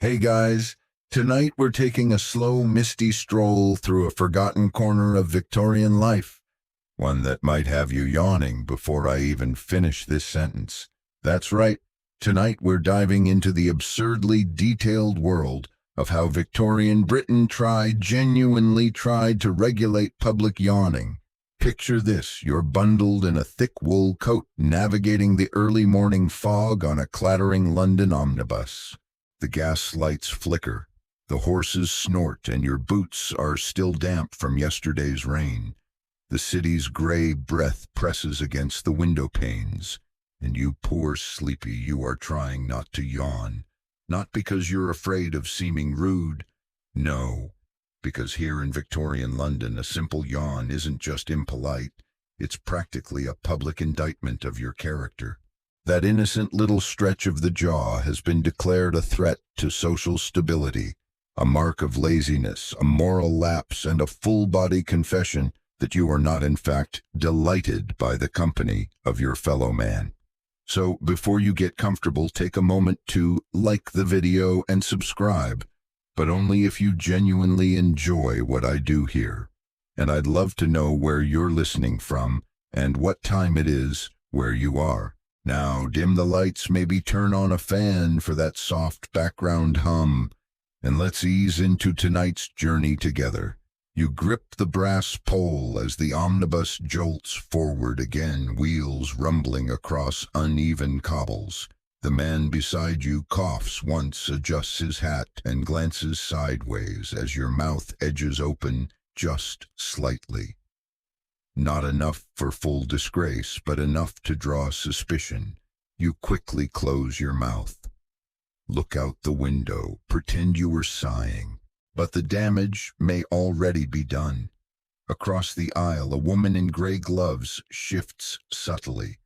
Hey guys, tonight we're taking a slow, misty stroll through a forgotten corner of Victorian life, one that might have you yawning before I even finish this sentence. That's right, tonight we're diving into the absurdly detailed world of how Victorian Britain genuinely tried to regulate public yawning. Picture this, you're bundled in a thick wool coat, navigating the early morning fog on a clattering London omnibus. The gas lights flicker, the horses snort, and your boots are still damp from yesterday's rain. The city's gray breath presses against the window panes, and you poor sleepy, you are trying not to yawn. Not because you're afraid of seeming rude. No, because here in Victorian London, a simple yawn isn't just impolite, it's practically a public indictment of your character. That innocent little stretch of the jaw has been declared a threat to social stability, a mark of laziness, a moral lapse, and a full-body confession that you are not in fact delighted by the company of your fellow man. So before you get comfortable, take a moment to like the video and subscribe, but only if you genuinely enjoy what I do here. And I'd love to know where you're listening from and what time it is where you are. Now dim the lights, maybe turn on a fan for that soft background hum, and let's ease into tonight's journey together. You grip the brass pole as the omnibus jolts forward again, wheels rumbling across uneven cobbles. The man beside you coughs once, adjusts his hat, and glances sideways as your mouth edges open just slightly. Not enough for full disgrace, but enough to draw suspicion. You quickly close your mouth. Look out the window, pretend you were sighing. But the damage may already be done. Across the aisle, a woman in gray gloves shifts subtly.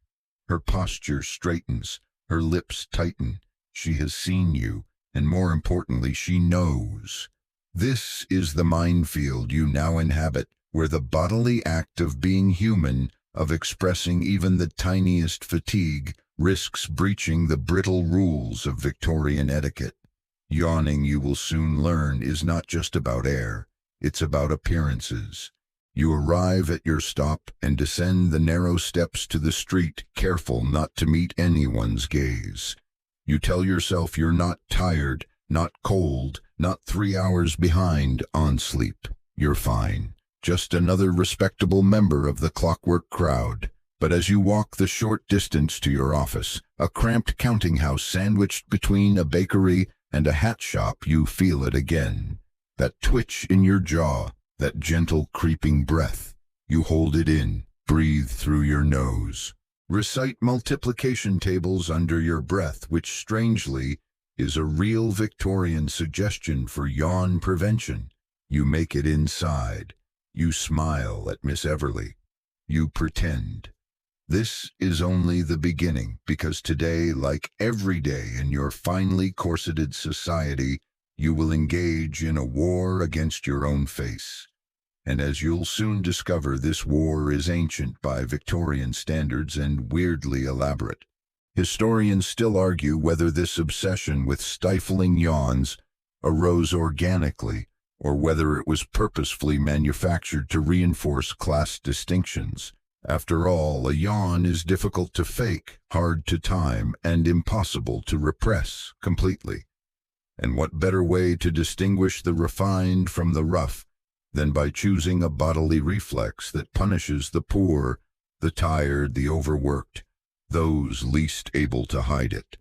Her posture straightens, her lips tighten. She has seen you, and more importantly, she knows. This is the minefield you now inhabit, where the bodily act of being human, of expressing even the tiniest fatigue, risks breaching the brittle rules of Victorian etiquette. Yawning, you will soon learn, is not just about air, it's about appearances. You arrive at your stop and descend the narrow steps to the street, careful not to meet anyone's gaze. You tell yourself you're not tired, not cold, not 3 hours behind on sleep. You're fine. Just another respectable member of the clockwork crowd. But as you walk the short distance to your office, a cramped counting house sandwiched between a bakery and a hat shop, you feel it again. That twitch in your jaw, that gentle creeping breath. You hold it in, breathe through your nose. Recite multiplication tables under your breath, which strangely is a real Victorian suggestion for yawn prevention. You make it inside. You smile at Miss Everly. You pretend. This is only the beginning, because today, like every day in your finely corseted society, you will engage in a war against your own face. And as you'll soon discover, this war is ancient by Victorian standards and weirdly elaborate. Historians still argue whether this obsession with stifling yawns arose organically, or whether it was purposefully manufactured to reinforce class distinctions. After all, a yawn is difficult to fake, hard to time, and impossible to repress completely. And what better way to distinguish the refined from the rough than by choosing a bodily reflex that punishes the poor, the tired, the overworked, those least able to hide it.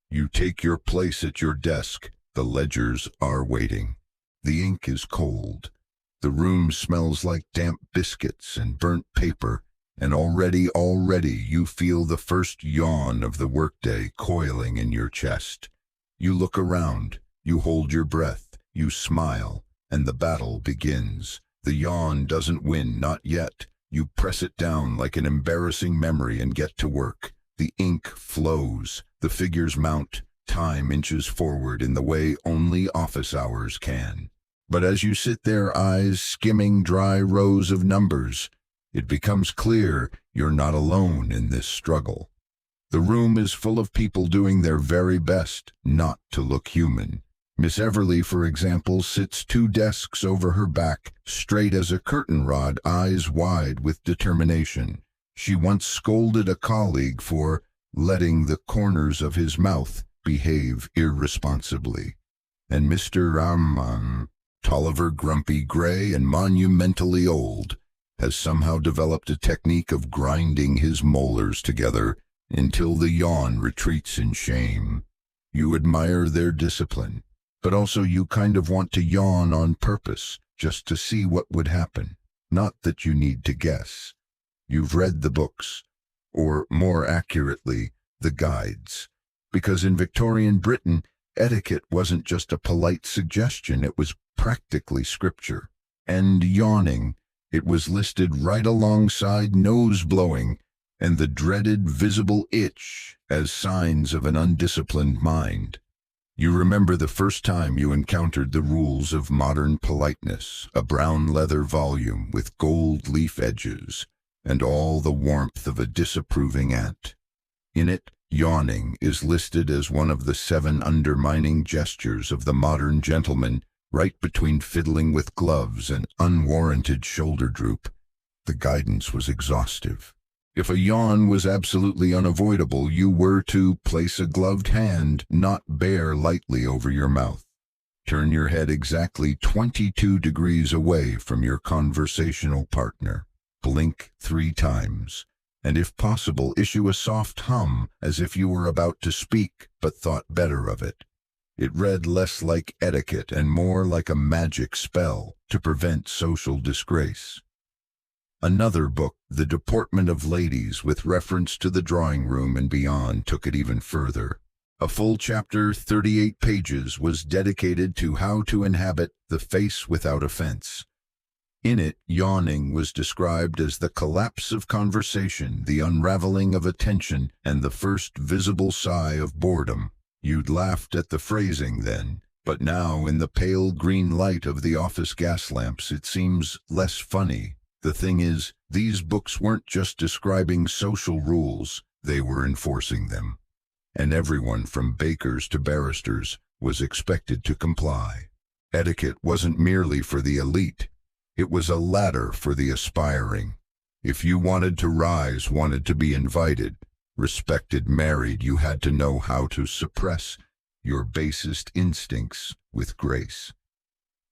You take your place at your desk. The ledgers are waiting. The ink is cold. The room smells like damp biscuits and burnt paper, and already you feel the first yawn of the workday coiling in your chest. You look around, you hold your breath, you smile, and the battle begins. The yawn doesn't win, not yet. You press it down like an embarrassing memory and get to work. The ink flows, the figures mount, time inches forward in the way only office hours can. But as you sit there, eyes skimming dry rows of numbers, it becomes clear you're not alone in this struggle. The room is full of people doing their very best not to look human. Miss Everly, for example, sits 2 desks over her back, straight as a curtain rod, eyes wide with determination. She once scolded a colleague for letting the corners of his mouth behave irresponsibly. And Mr. Tolliver, grumpy, gray, and monumentally old, has somehow developed a technique of grinding his molars together until the yawn retreats in shame. You admire their discipline, but also you kind of want to yawn on purpose, just to see what would happen. Not that you need to guess. You've read the books, or more accurately, the guides, because in Victorian Britain, etiquette wasn't just a polite suggestion, it was practically scripture. And yawning, it was listed right alongside nose-blowing and the dreaded visible itch as signs of an undisciplined mind. You remember the first time you encountered the rules of modern politeness, a brown leather volume with gold leaf edges, and all the warmth of a disapproving aunt. In it, yawning is listed as one of the 7 undermining gestures of the modern gentleman, right between fiddling with gloves and unwarranted shoulder droop. The guidance was exhaustive. If a yawn was absolutely unavoidable, you were to place a gloved hand, not bare, lightly over your mouth. Turn your head exactly 22 degrees away from your conversational partner. Blink 3 times. And if possible, issue a soft hum as if you were about to speak but thought better of it. It read less like etiquette and more like a magic spell to prevent social disgrace. Another book, The Deportment of Ladies, with reference to the drawing room and beyond, took it even further. A full chapter, 38 pages, was dedicated to how to inhabit the face without offense. In it, yawning was described as the collapse of conversation, the unraveling of attention, and the first visible sigh of boredom. You'd laughed at the phrasing then, but now in the pale green light of the office gas lamps it seems less funny. The thing is, these books weren't just describing social rules, they were enforcing them. And everyone from bakers to barristers was expected to comply. Etiquette wasn't merely for the elite. It was a ladder for the aspiring. If you wanted to rise, wanted to be invited, respected, married, you had to know how to suppress your basest instincts with grace.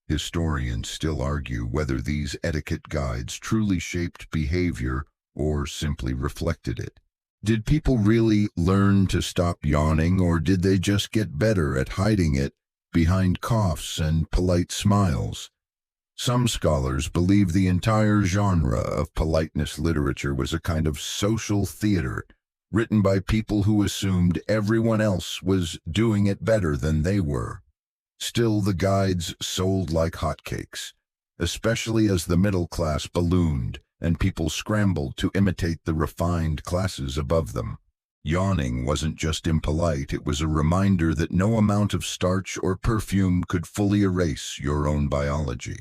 Historians still argue whether these etiquette guides truly shaped behavior or simply reflected it. Did people really learn to stop yawning, or did they just get better at hiding it behind coughs and polite smiles? Some scholars believe the entire genre of politeness literature was a kind of social theater, written by people who assumed everyone else was doing it better than they were. Still, the guides sold like hotcakes, especially as the middle class ballooned and people scrambled to imitate the refined classes above them. Yawning wasn't just impolite, it was a reminder that no amount of starch or perfume could fully erase your own biology.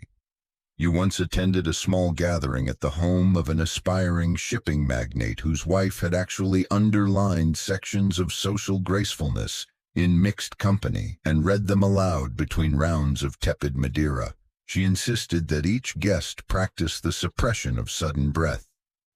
You once attended a small gathering at the home of an aspiring shipping magnate whose wife had actually underlined sections of social gracefulness in mixed company and read them aloud between rounds of tepid Madeira. She insisted that each guest practice the suppression of sudden breath.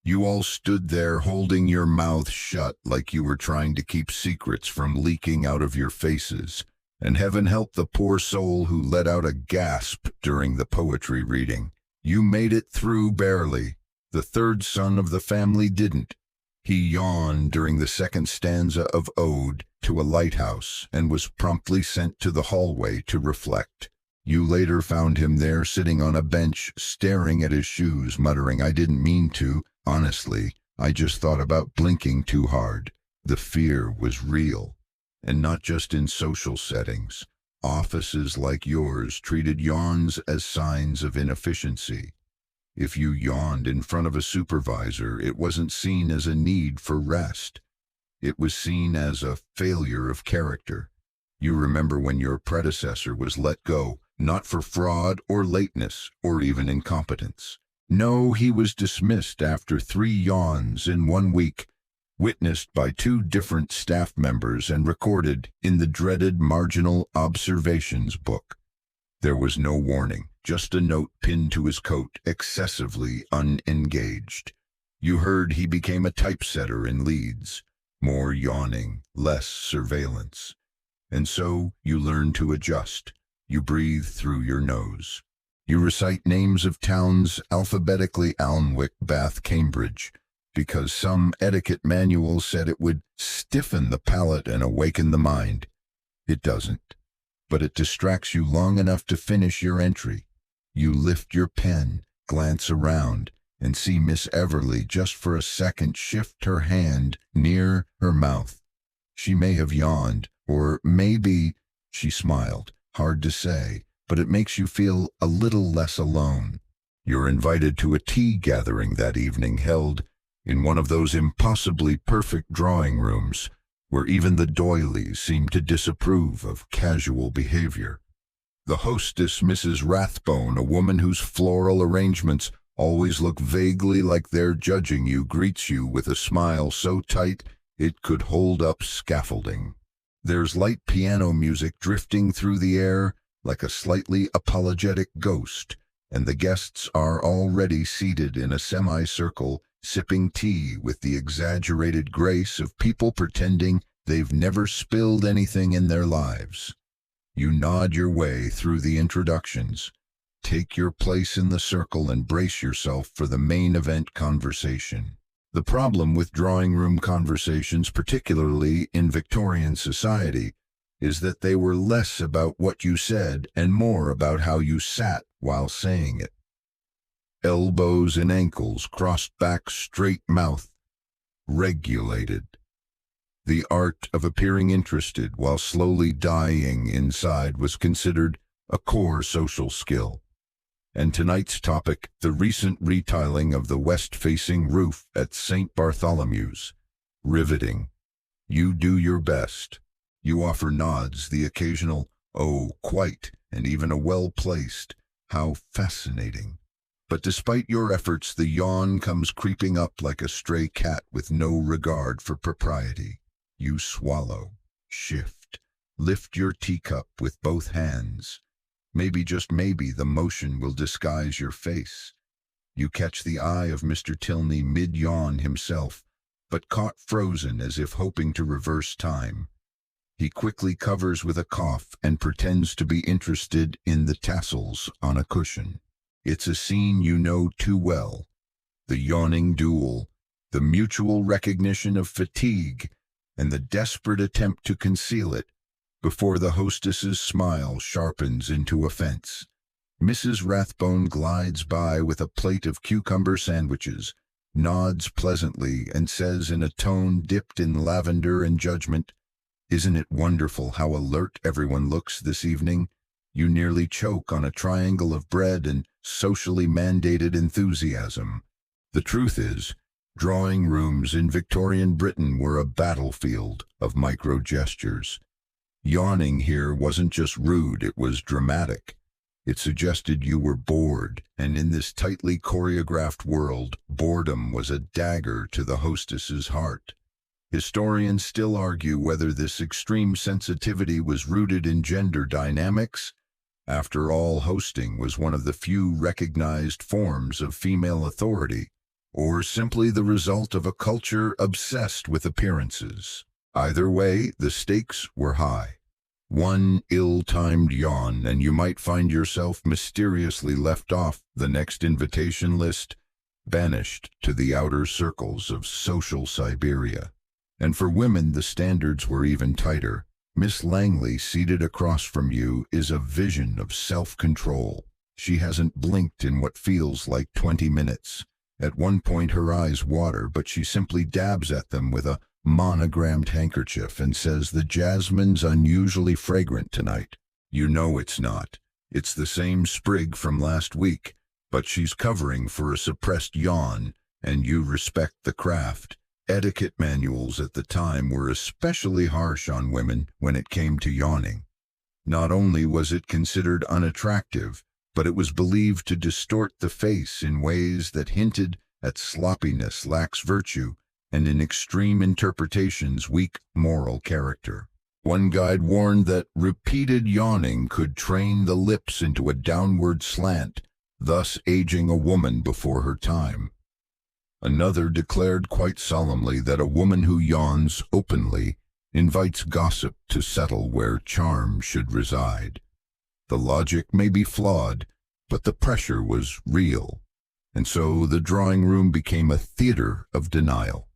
You all stood there holding your mouth shut like you were trying to keep secrets from leaking out of your faces, and heaven help the poor soul who let out a gasp during the poetry reading. You made it through barely. The third son of the family didn't. He yawned during the second stanza of Ode to a Lighthouse and was promptly sent to the hallway to reflect. You later found him there sitting on a bench, staring at his shoes, muttering, "I didn't mean to. Honestly, I just thought about blinking too hard." The fear was real, and not just in social settings. Offices like yours treated yawns as signs of inefficiency. If you yawned in front of a supervisor, it wasn't seen as a need for rest. It was seen as a failure of character. You remember when your predecessor was let go, not for fraud or lateness or even incompetence. No, he was dismissed after 3 yawns in 1 week witnessed by two different staff members and recorded in the dreaded Marginal Observations book. There was no warning, just a note pinned to his coat, excessively unengaged. You heard he became a typesetter in Leeds. More yawning, less surveillance. And so you learn to adjust. You breathe through your nose. You recite names of towns alphabetically: Alnwick, Bath, Cambridge, because some etiquette manual said it would stiffen the palate and awaken the mind. It doesn't, but it distracts you long enough to finish your entry. You lift your pen, glance around, and see Miss Everly just for a second shift her hand near her mouth. She may have yawned, or maybe she smiled. Hard to say, but it makes you feel a little less alone. You're invited to a tea gathering that evening, held in one of those impossibly perfect drawing rooms where even the doilies seem to disapprove of casual behavior. The hostess, Mrs. Rathbone, a woman whose floral arrangements always look vaguely like they're judging you, greets you with a smile so tight it could hold up scaffolding. There's light piano music drifting through the air like a slightly apologetic ghost, and the guests are already seated in a semicircle, sipping tea with the exaggerated grace of people pretending they've never spilled anything in their lives. You nod your way through the introductions. Take your place in the circle and brace yourself for the main event conversation. The problem with drawing room conversations, particularly in Victorian society, is that they were less about what you said and more about how you sat while saying it. Elbows and ankles crossed back, straight mouth, regulated. The art of appearing interested while slowly dying inside was considered a core social skill. And tonight's topic, the recent retiling of the west-facing roof at St. Bartholomew's. Riveting. You do your best. You offer nods, the occasional, "Oh, quite," and even a well-placed, "How fascinating." But despite your efforts, the yawn comes creeping up like a stray cat with no regard for propriety. You swallow, shift, lift your teacup with both hands. Maybe, just maybe, the motion will disguise your face. You catch the eye of Mr. Tilney mid-yawn himself, but caught frozen as if hoping to reverse time. He quickly covers with a cough and pretends to be interested in the tassels on a cushion. It's a scene you know too well. The yawning duel, the mutual recognition of fatigue, and the desperate attempt to conceal it before the hostess's smile sharpens into offense. Mrs. Rathbone glides by with a plate of cucumber sandwiches, nods pleasantly, and says in a tone dipped in lavender and judgment, "Isn't it wonderful how alert everyone looks this evening? You nearly choke on a triangle of bread and socially mandated enthusiasm." The truth is, drawing rooms in Victorian Britain were a battlefield of micro-gestures. Yawning here wasn't just rude, it was dramatic. It suggested you were bored, and in this tightly choreographed world, boredom was a dagger to the hostess's heart. Historians still argue whether this extreme sensitivity was rooted in gender dynamics. After all, hosting was one of the few recognized forms of female authority, or simply the result of a culture obsessed with appearances. Either way, the stakes were high. One ill-timed yawn, and you might find yourself mysteriously left off the next invitation list, banished to the outer circles of social Siberia. And for women, the standards were even tighter. Miss Langley, seated across from you, is a vision of self-control. She hasn't blinked in what feels like 20 minutes. At one point her eyes water, but she simply dabs at them with a monogrammed handkerchief and says, "The jasmine's unusually fragrant tonight." You know it's not. It's the same sprig from last week, but she's covering for a suppressed yawn, and you respect the craft. Etiquette manuals at the time were especially harsh on women when it came to yawning. Not only was it considered unattractive, but it was believed to distort the face in ways that hinted at sloppiness, lax virtue, and in extreme interpretations, weak moral character. One guide warned that repeated yawning could train the lips into a downward slant, thus aging a woman before her time. Another declared quite solemnly that a woman who yawns openly invites gossip to settle where charm should reside. The logic may be flawed, but the pressure was real, and so the drawing room became a theater of denial.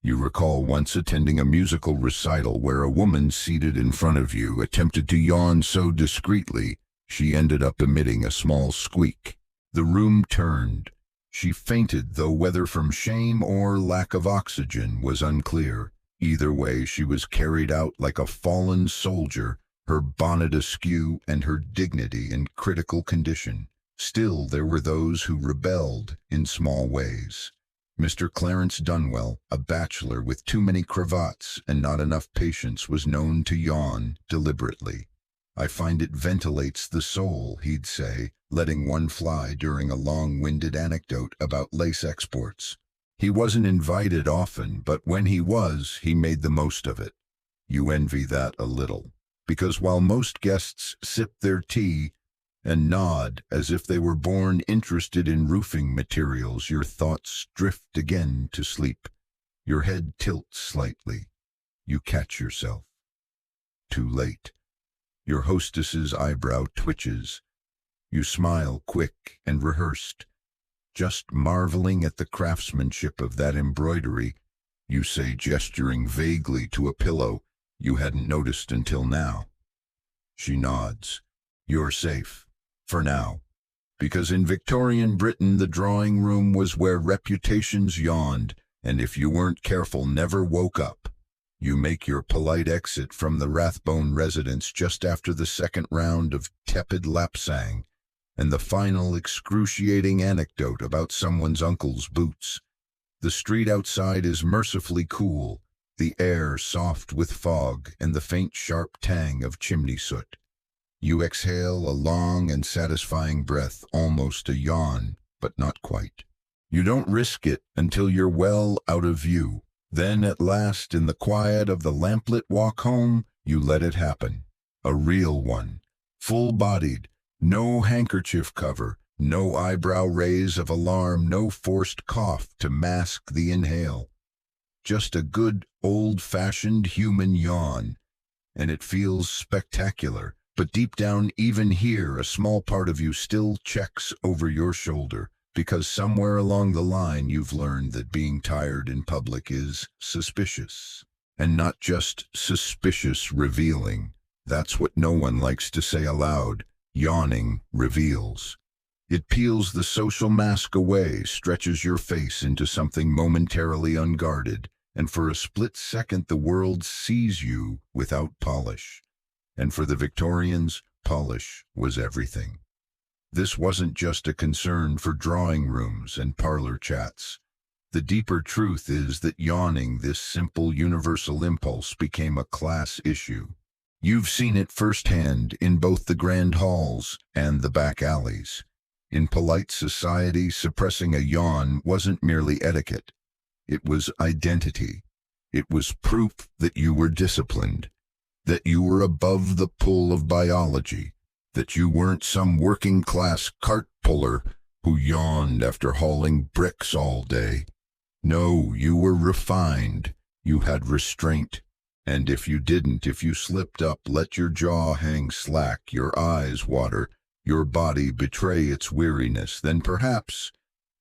You recall once attending a musical recital where a woman seated in front of you attempted to yawn so discreetly she ended up emitting a small squeak. The room turned. She fainted, though whether from shame or lack of oxygen was unclear. Either way, she was carried out like a fallen soldier, her bonnet askew and her dignity in critical condition. Still, there were those who rebelled in small ways. Mr. Clarence Dunwell, a bachelor with too many cravats and not enough patience, was known to yawn deliberately. "I find it ventilates the soul," he'd say, letting one fly during a long-winded anecdote about lace exports. He wasn't invited often, but when he was, he made the most of it. You envy that a little, because while most guests sip their tea and nod as if they were born interested in roofing materials, your thoughts drift again to sleep. Your head tilts slightly. You catch yourself. Too late. Your hostess's eyebrow twitches. You smile quick and rehearsed. Just marveling at the craftsmanship of that embroidery, you say, gesturing vaguely to a pillow you hadn't noticed until now. She nods. You're safe. For now. Because in Victorian Britain the drawing room was where reputations yawned, and if you weren't careful never woke up. You make your polite exit from the Rathbone residence just after the second round of tepid lapsang, and the final excruciating anecdote about someone's uncle's boots. The street outside is mercifully cool, the air soft with fog and the faint sharp tang of chimney soot. You exhale a long and satisfying breath, almost a yawn, but not quite. You don't risk it until you're well out of view. Then at last, in the quiet of the lamplit walk home, you let it happen. A real one. Full-bodied. No handkerchief cover. No eyebrow raise of alarm. No forced cough to mask the inhale. Just a good, old-fashioned human yawn. And it feels spectacular. But deep down, even here, a small part of you still checks over your shoulder, because somewhere along the line you've learned that being tired in public is suspicious. And not just suspicious revealing. That's what no one likes to say aloud. Yawning reveals. It peels the social mask away, stretches your face into something momentarily unguarded, and for a split second the world sees you without polish. And for the Victorians, polish was everything. This wasn't just a concern for drawing rooms and parlor chats. The deeper truth is that yawning, this simple universal impulse, became a class issue. You've seen it firsthand in both the grand halls and the back alleys. In polite society, suppressing a yawn wasn't merely etiquette. It was identity. It was proof that you were disciplined, that you were above the pull of biology, that you weren't some working-class cart puller who yawned after hauling bricks all day. No, you were refined, you had restraint, and if you slipped up, let your jaw hang slack, your eyes water, your body betray its weariness, then perhaps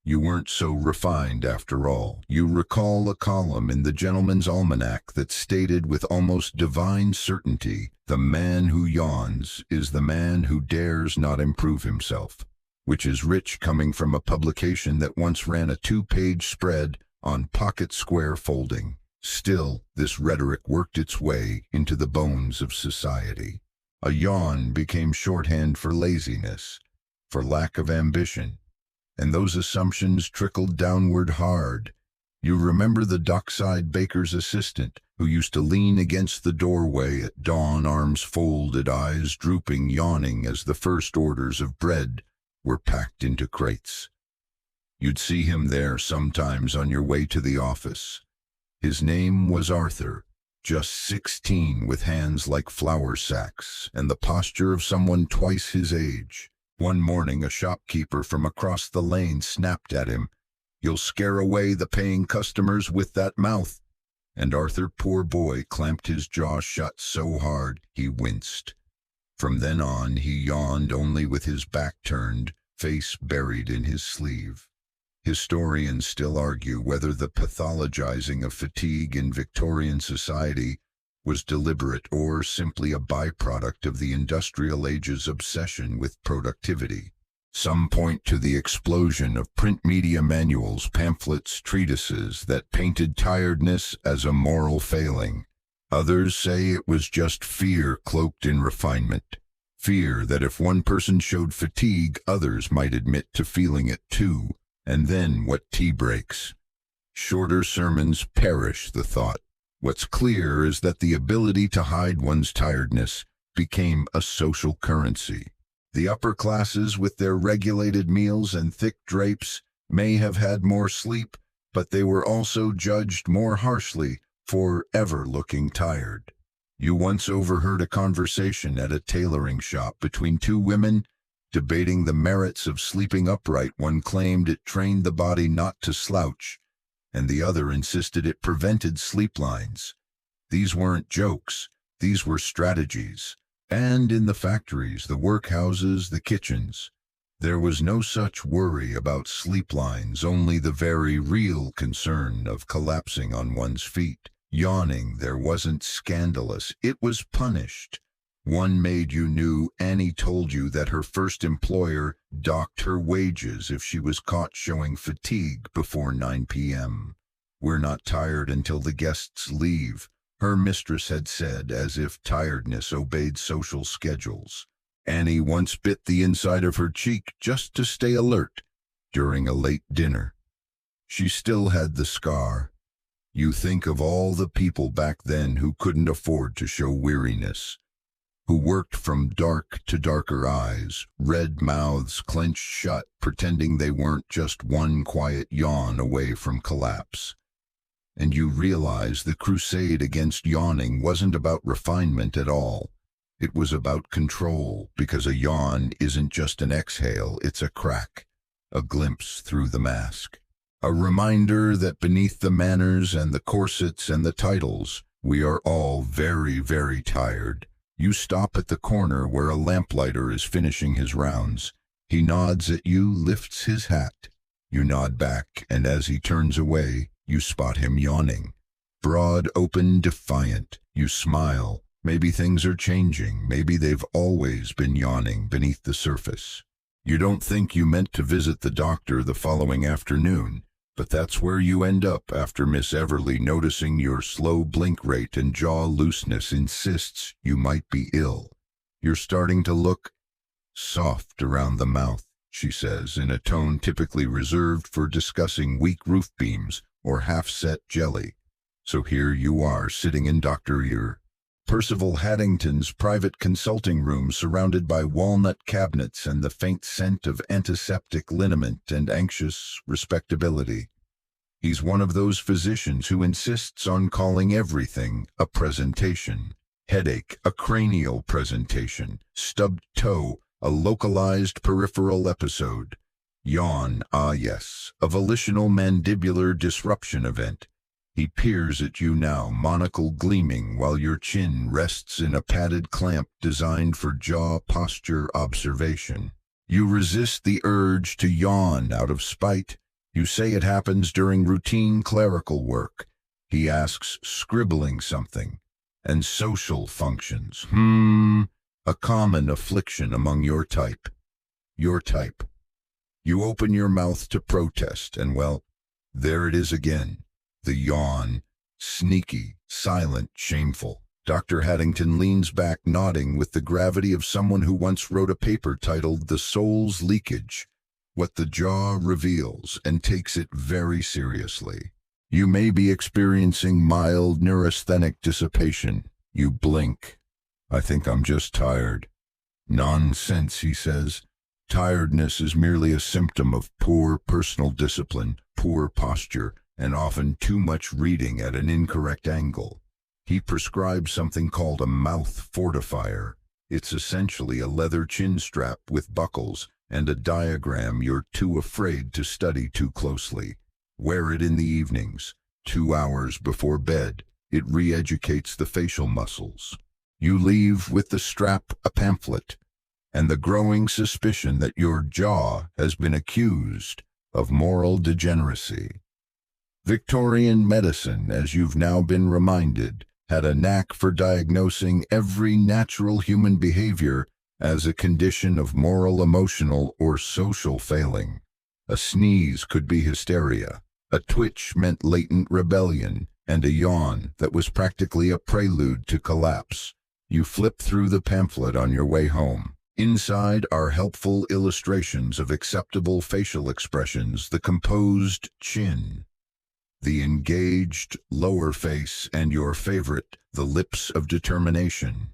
you weren't so refined after all. You recall a column in the Gentleman's Almanac that stated with almost divine certainty, "The man who yawns is the man who dares not improve himself," which is rich coming from a publication that once ran a 2-page spread on pocket square folding. Still, this rhetoric worked its way into the bones of society. A yawn became shorthand for laziness, for lack of ambition. And those assumptions trickled downward hard. You remember the dockside baker's assistant who used to lean against the doorway at dawn, arms folded, eyes drooping, yawning as the first orders of bread were packed into crates. You'd see him there sometimes on your way to the office, His name was Arthur, just 16 with hands like flour sacks and the posture of someone twice his age. One morning a shopkeeper from across the lane snapped at him, "You'll scare away the paying customers with that mouth." And Arthur, poor boy, clamped his jaw shut so hard he winced. From then on he yawned only with his back turned, face buried in his sleeve. Historians still argue whether the pathologizing of fatigue in Victorian society was deliberate or simply a byproduct of the industrial age's obsession with productivity. Some point to the explosion of print media manuals, pamphlets, treatises that painted tiredness as a moral failing. Others say it was just fear cloaked in refinement. Fear that if one person showed fatigue, others might admit to feeling it too. And then what tea breaks? Shorter sermons perish the thought. What's clear is that the ability to hide one's tiredness became a social currency. The upper classes, with their regulated meals and thick drapes, may have had more sleep, but they were also judged more harshly for ever looking tired. You once overheard a conversation at a tailoring shop between two women debating the merits of sleeping upright. One claimed it trained the body not to slouch, and the other insisted it prevented sleep lines. These weren't jokes, these were strategies. And in the factories, the workhouses, the kitchens, there was no such worry about sleep lines, only the very real concern of collapsing on one's feet. Yawning there wasn't scandalous, it was punished. One maid you knew, Annie, told you that her first employer docked her wages if she was caught showing fatigue before 9 p.m. "We're not tired until the guests leave," her mistress had said, as if tiredness obeyed social schedules. Annie once bit the inside of her cheek just to stay alert during a late dinner. She still had the scar. You think of all the people back then who couldn't afford to show weariness, who worked from dark to darker eyes, red mouths clenched shut, pretending they weren't just one quiet yawn away from collapse. And you realize the crusade against yawning wasn't about refinement at all. It was about control, because a yawn isn't just an exhale, it's a crack, a glimpse through the mask. A reminder that beneath the manners and the corsets and the titles, we are all very, very tired. You stop at the corner where a lamplighter is finishing his rounds. He nods at you, lifts his hat. You nod back, and as he turns away, you spot him yawning. Broad, open, defiant. You smile. Maybe things are changing. Maybe they've always been yawning beneath the surface. You don't think you meant to visit the doctor the following afternoon, but that's where you end up after Miss Everly, noticing your slow blink rate and jaw looseness, insists you might be ill. "You're starting to look soft around the mouth," she says, in a tone typically reserved for discussing weak roof beams or half-set jelly. So here you are, sitting in Dr. Percival Haddington's private consulting room, surrounded by walnut cabinets and the faint scent of antiseptic liniment and anxious respectability. He's one of those physicians who insists on calling everything a presentation. Headache, a cranial presentation. Stubbed toe, a localized peripheral episode. Yawn, ah yes, a volitional mandibular disruption event. He peers at you now, monocle gleaming, while your chin rests in a padded clamp designed for jaw posture observation. You resist the urge to yawn out of spite. You say it happens during routine clerical work. He asks, scribbling something. And social functions. A common affliction among your type. Your type. You open your mouth to protest, and well, there it is again. The yawn, sneaky, silent, shameful. Dr. Haddington leans back, nodding with the gravity of someone who once wrote a paper titled "The Soul's Leakage," what the jaw reveals, and takes it very seriously. You may be experiencing mild neurasthenic dissipation. You blink. "I think I'm just tired." "Nonsense," he says. "Tiredness is merely a symptom of poor personal discipline, poor posture, and often too much reading at an incorrect angle. He prescribes something called a mouth fortifier. It's essentially a leather chin strap with buckles and a diagram you're too afraid to study too closely. Wear it in the evenings, 2 hours before bed. It re-educates the facial muscles. You leave with the strap a pamphlet and the growing suspicion that your jaw has been accused of moral degeneracy. Victorian medicine, as you've now been reminded, had a knack for diagnosing every natural human behavior as a condition of moral, emotional, or social failing. A sneeze could be hysteria, a twitch meant latent rebellion, and a yawn that was practically a prelude to collapse. You flip through the pamphlet on your way home. Inside are helpful illustrations of acceptable facial expressions, the composed chin, the engaged lower face, and your favorite, the lips of determination.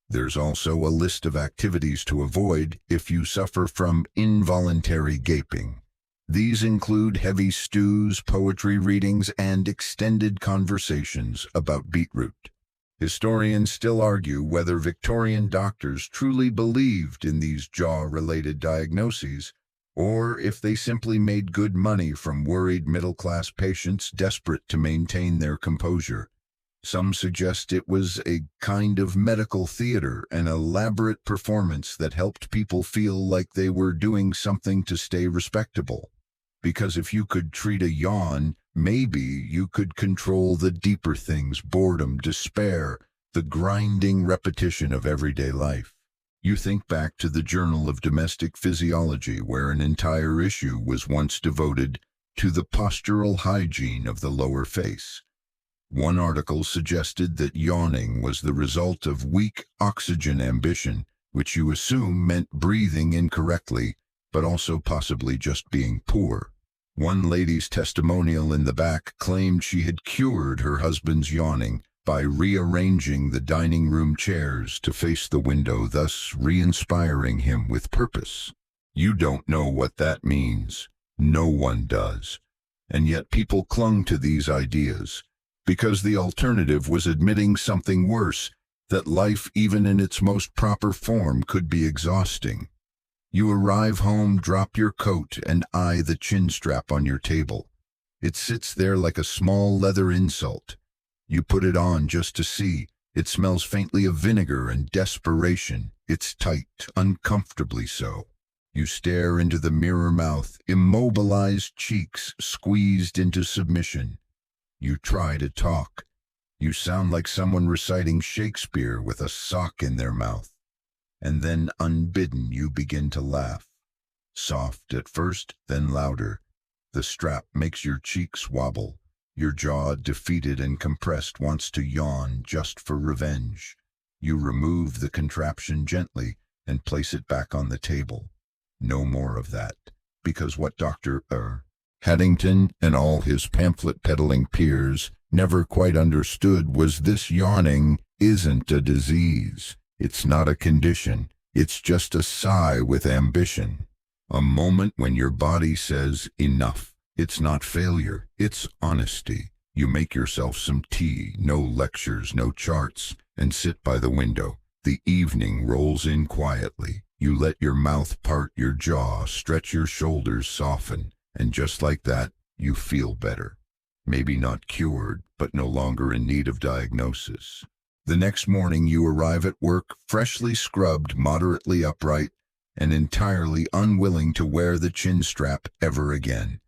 There's also a list of activities to avoid if you suffer from involuntary gaping. These include heavy stews, poetry readings, and extended conversations about beetroot. Historians still argue whether Victorian doctors truly believed in these jaw-related diagnoses, or if they simply made good money from worried middle-class patients desperate to maintain their composure. Some suggest it was a kind of medical theater, an elaborate performance that helped people feel like they were doing something to stay respectable. Because if you could treat a yawn, maybe you could control the deeper things: boredom, despair, the grinding repetition of everyday life. You think back to the Journal of Domestic Physiology, where an entire issue was once devoted to the postural hygiene of the lower face. One article suggested that yawning was the result of weak oxygen ambition, which you assume meant breathing incorrectly, but also possibly just being poor. One lady's testimonial in the back claimed she had cured her husband's yawning by rearranging the dining room chairs to face the window, thus re-inspiring him with purpose. You don't know what that means. No one does. And yet people clung to these ideas, because the alternative was admitting something worse, that life, even in its most proper form, could be exhausting. You arrive home, drop your coat, and eye the chin strap on your table. It sits there like a small leather insult. You put it on just to see. It smells faintly of vinegar and desperation. It's tight, uncomfortably so. You stare into the mirror mouth, immobilized cheeks squeezed into submission. You try to talk. You sound like someone reciting Shakespeare with a sock in their mouth. And then, unbidden, you begin to laugh. Soft at first, then louder. The strap makes your cheeks wobble. Your jaw, defeated and compressed, wants to yawn just for revenge. You remove the contraption gently and place it back on the table. No more of that, because what Dr. Haddington and all his pamphlet-peddling peers never quite understood was this: yawning isn't a disease. It's not a condition. It's just a sigh with ambition. A moment when your body says enough. It's not failure. It's honesty. You make yourself some tea, no lectures, no charts, and sit by the window. The evening rolls in quietly. You let your mouth part, your jaw, stretch, your shoulders soften, and just like that, you feel better. Maybe not cured, but no longer in need of diagnosis. The next morning you arrive at work, freshly scrubbed, moderately upright, and entirely unwilling to wear the chin strap ever again.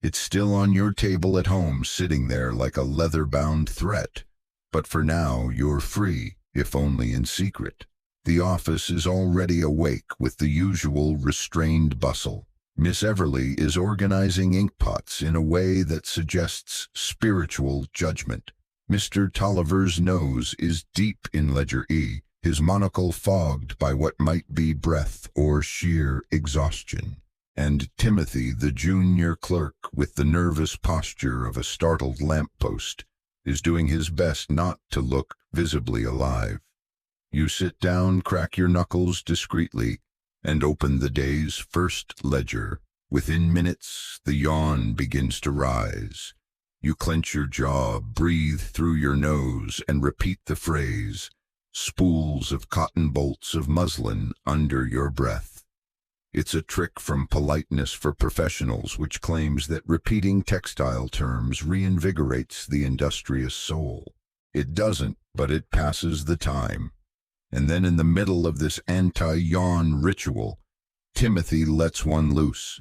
It's still on your table at home, sitting there like a leather-bound threat. But for now, you're free, if only in secret. The office is already awake with the usual restrained bustle. Miss Everly is organizing inkpots in a way that suggests spiritual judgment. Mr. Tolliver's nose is deep in Ledger E, his monocle fogged by what might be breath or sheer exhaustion. And Timothy, the junior clerk, with the nervous posture of a startled lamppost, is doing his best not to look visibly alive. You sit down, crack your knuckles discreetly, and open the day's first ledger. Within minutes, the yawn begins to rise. You clench your jaw, breathe through your nose, and repeat the phrase, spools of cotton bolts of muslin under your breath. It's a trick from Politeness for Professionals which claims that repeating textile terms reinvigorates the industrious soul. It doesn't, but it passes the time. And then in the middle of this anti-yawn ritual, Timothy lets one loose.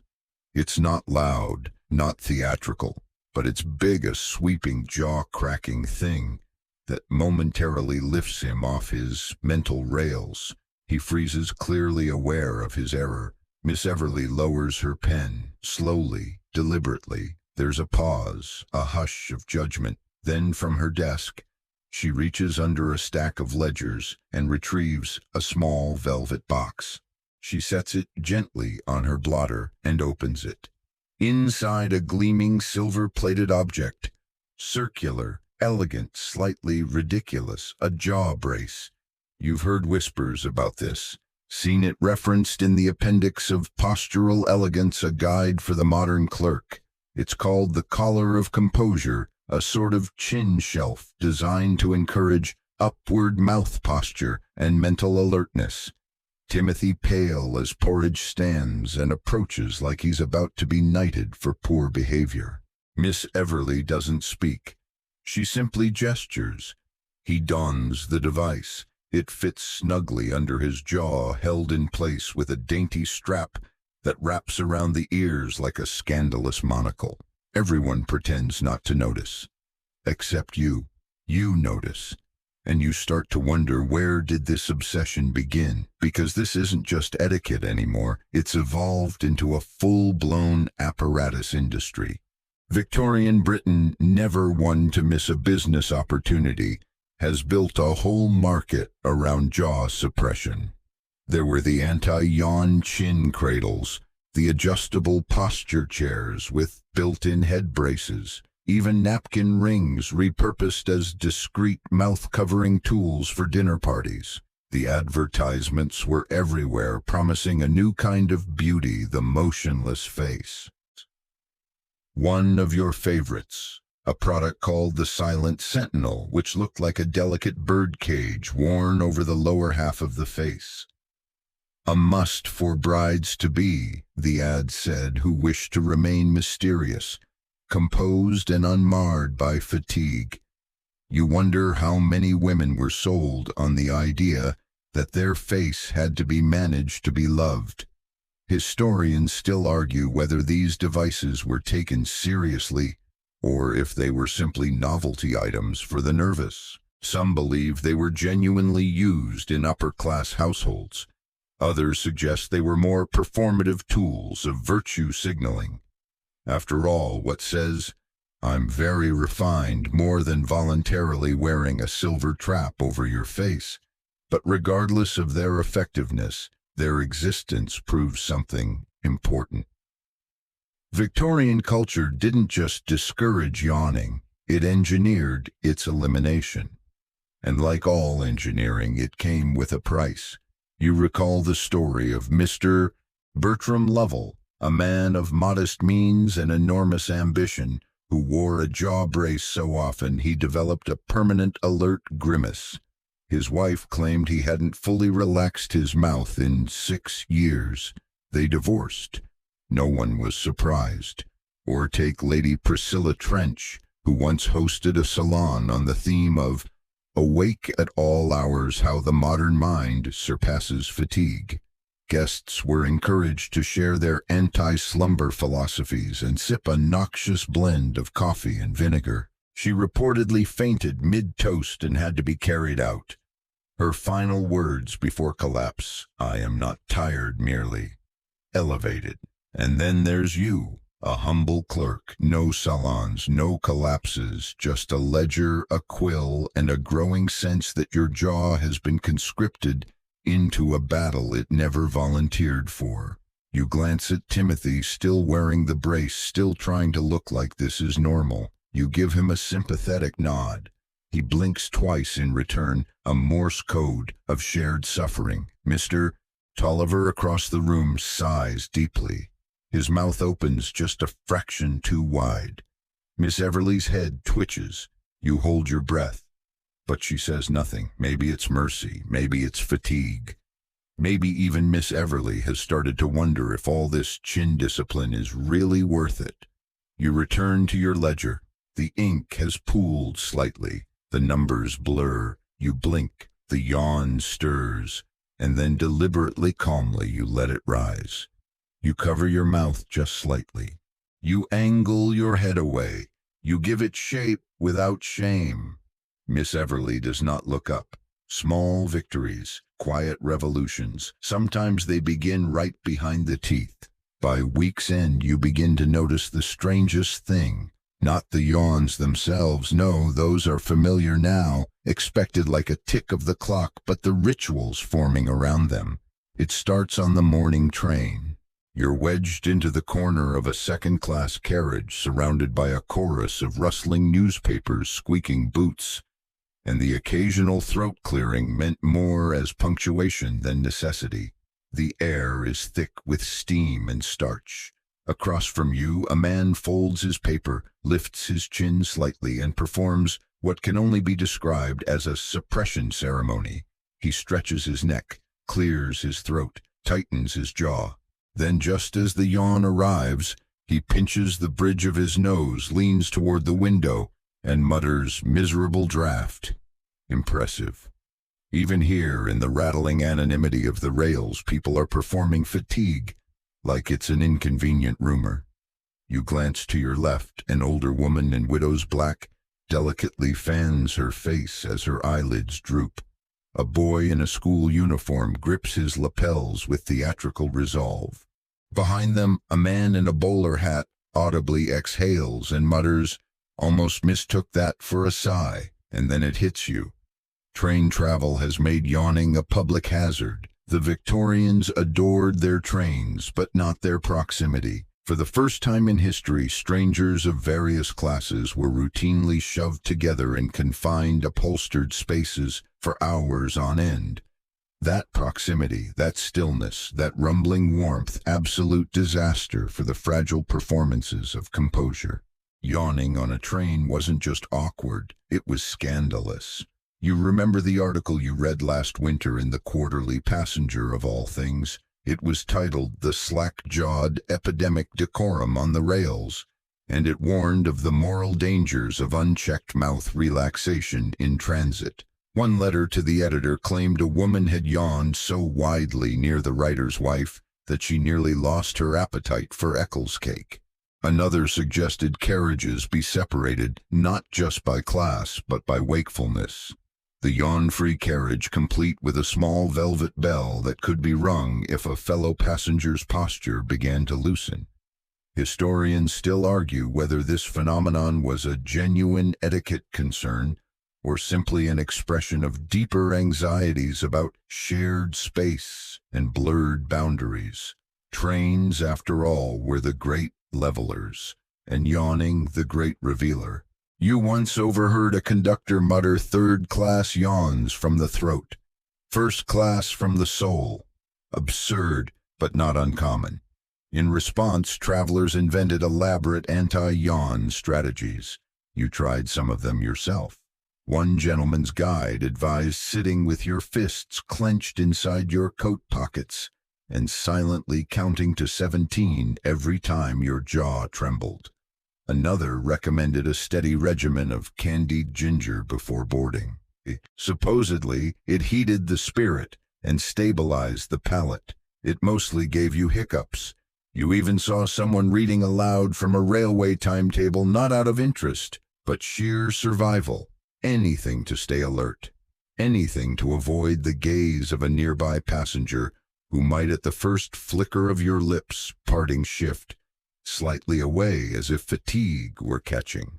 It's not loud, not theatrical, but it's big, a sweeping, jaw-cracking thing that momentarily lifts him off his mental rails. He freezes, clearly aware of his error. Miss Everly lowers her pen, slowly, deliberately. There's a pause, a hush of judgment. Then from her desk, she reaches under a stack of ledgers and retrieves a small velvet box. She sets it gently on her blotter and opens it. Inside, a gleaming silver-plated object, circular, elegant, slightly ridiculous, a jaw brace. You've heard whispers about this, seen it referenced in the appendix of Postural Elegance, a guide for the modern clerk. It's called the Collar of Composure, a sort of chin shelf designed to encourage upward mouth posture and mental alertness. Timothy, pale as porridge, stands and approaches like he's about to be knighted for poor behavior. Miss Everly doesn't speak. She simply gestures. He dons the device. It fits snugly under his jaw, held in place with a dainty strap that wraps around the ears like a scandalous monocle. Everyone pretends not to notice. Except you. You notice. And you start to wonder, where did this obsession begin? Because this isn't just etiquette anymore. It's evolved into a full-blown apparatus industry. Victorian Britain, never one to miss a business opportunity, has built a whole market around jaw suppression. There were the anti-yawn chin cradles, the adjustable posture chairs with built-in head braces, even napkin rings repurposed as discreet mouth-covering tools for dinner parties. The advertisements were everywhere, promising a new kind of beauty, the motionless face. One of your favorites, a product called the Silent Sentinel, which looked like a delicate bird cage worn over the lower half of the face. A must for brides-to-be, the ad said, who wished to remain mysterious, composed and unmarred by fatigue. You wonder how many women were sold on the idea that their face had to be managed to be loved. Historians still argue whether these devices were taken seriously or if they were simply novelty items for the nervous. Some believe they were genuinely used in upper-class households. Others suggest they were more performative tools of virtue signaling. After all, what says, "I'm very refined," more than voluntarily wearing a silver trap over your face? But regardless of their effectiveness, their existence proves something important. Victorian culture didn't just discourage yawning, it engineered its elimination. And like all engineering, it came with a price. You recall the story of Mr. Bertram Lovell, a man of modest means and enormous ambition, who wore a jaw brace so often he developed a permanent alert grimace. His wife claimed he hadn't fully relaxed his mouth in 6 years. They divorced. No one was surprised. Or take Lady Priscilla Trench, who once hosted a salon on the theme of "Awake at all hours, how the modern mind surpasses fatigue." Guests were encouraged to share their anti-slumber philosophies and sip a noxious blend of coffee and vinegar. She reportedly fainted mid-toast and had to be carried out. Her final words before collapse, "I am not tired merely, elevated." And then there's you, a humble clerk, no salons, no collapses, just a ledger, a quill, and a growing sense that your jaw has been conscripted into a battle it never volunteered for. You glance at Timothy, still wearing the brace, still trying to look like this is normal. You give him a sympathetic nod. He blinks twice in return, a Morse code of shared suffering. Mr. Tolliver across the room sighs deeply. His mouth opens just a fraction too wide. Miss Everly's head twitches. You hold your breath. But she says nothing. Maybe it's mercy. Maybe it's fatigue. Maybe even Miss Everly has started to wonder if all this chin discipline is really worth it. You return to your ledger. The ink has pooled slightly. The numbers blur. You blink. The yawn stirs. And then deliberately, calmly, you let it rise. You cover your mouth just slightly. You angle your head away. You give it shape without shame. Miss Everly does not look up. Small victories, quiet revolutions. Sometimes they begin right behind the teeth. By week's end, you begin to notice the strangest thing. Not the yawns themselves, no, those are familiar now, expected like a tick of the clock, but the rituals forming around them. It starts on the morning train. You're wedged into the corner of a second-class carriage, surrounded by a chorus of rustling newspapers, squeaking boots, and the occasional throat clearing meant more as punctuation than necessity. The air is thick with steam and starch. Across from you, a man folds his paper, lifts his chin slightly, and performs what can only be described as a suppression ceremony. He stretches his neck, clears his throat, tightens his jaw. Then, just as the yawn arrives, he pinches the bridge of his nose, leans toward the window, and mutters, "Miserable draft." Impressive. Even here, in the rattling anonymity of the rails, people are performing fatigue, like it's an inconvenient rumor. You glance to your left. An older woman in widow's black delicately fans her face as her eyelids droop. A boy in a school uniform grips his lapels with theatrical resolve. Behind them, a man in a bowler hat audibly exhales and mutters, "Almost mistook that for a sigh," and then it hits you. Train travel has made yawning a public hazard. The Victorians adored their trains, but not their proximity. For the first time in history, strangers of various classes were routinely shoved together in confined, upholstered spaces for hours on end. That proximity, that stillness, that rumbling warmth, absolute disaster for the fragile performances of Composure. Yawning on a train wasn't just awkward, it was scandalous. You remember the article you read last winter in the Quarterly Passenger of all things. It was titled "The Slack-Jawed Epidemic Decorum on the Rails," and it warned of the moral dangers of unchecked mouth relaxation in transit. One letter to the editor claimed a woman had yawned so widely near the writer's wife that she nearly lost her appetite for Eccles cake. Another suggested carriages be separated not just by class but by wakefulness. The yawn-free carriage complete with a small velvet bell that could be rung if a fellow passenger's posture began to loosen. Historians still argue whether this phenomenon was a genuine etiquette concern or simply an expression of deeper anxieties about shared space and blurred boundaries. Trains, after all, were the great levelers, and yawning the great revealer. You once overheard a conductor mutter third-class yawns from the throat, first class from the soul. Absurd, but not uncommon. In response, travelers invented elaborate anti-yawn strategies. You tried some of them yourself. One gentleman's guide advised sitting with your fists clenched inside your coat pockets and silently counting to 17 every time your jaw trembled. Another recommended a steady regimen of candied ginger before boarding. Supposedly, it heated the spirit and stabilized the palate. It mostly gave you hiccups. You even saw someone reading aloud from a railway timetable, not out of interest, but sheer survival. Anything to stay alert. Anything to avoid the gaze of a nearby passenger who might at the first flicker of your lips parting shift slightly away as if fatigue were catching.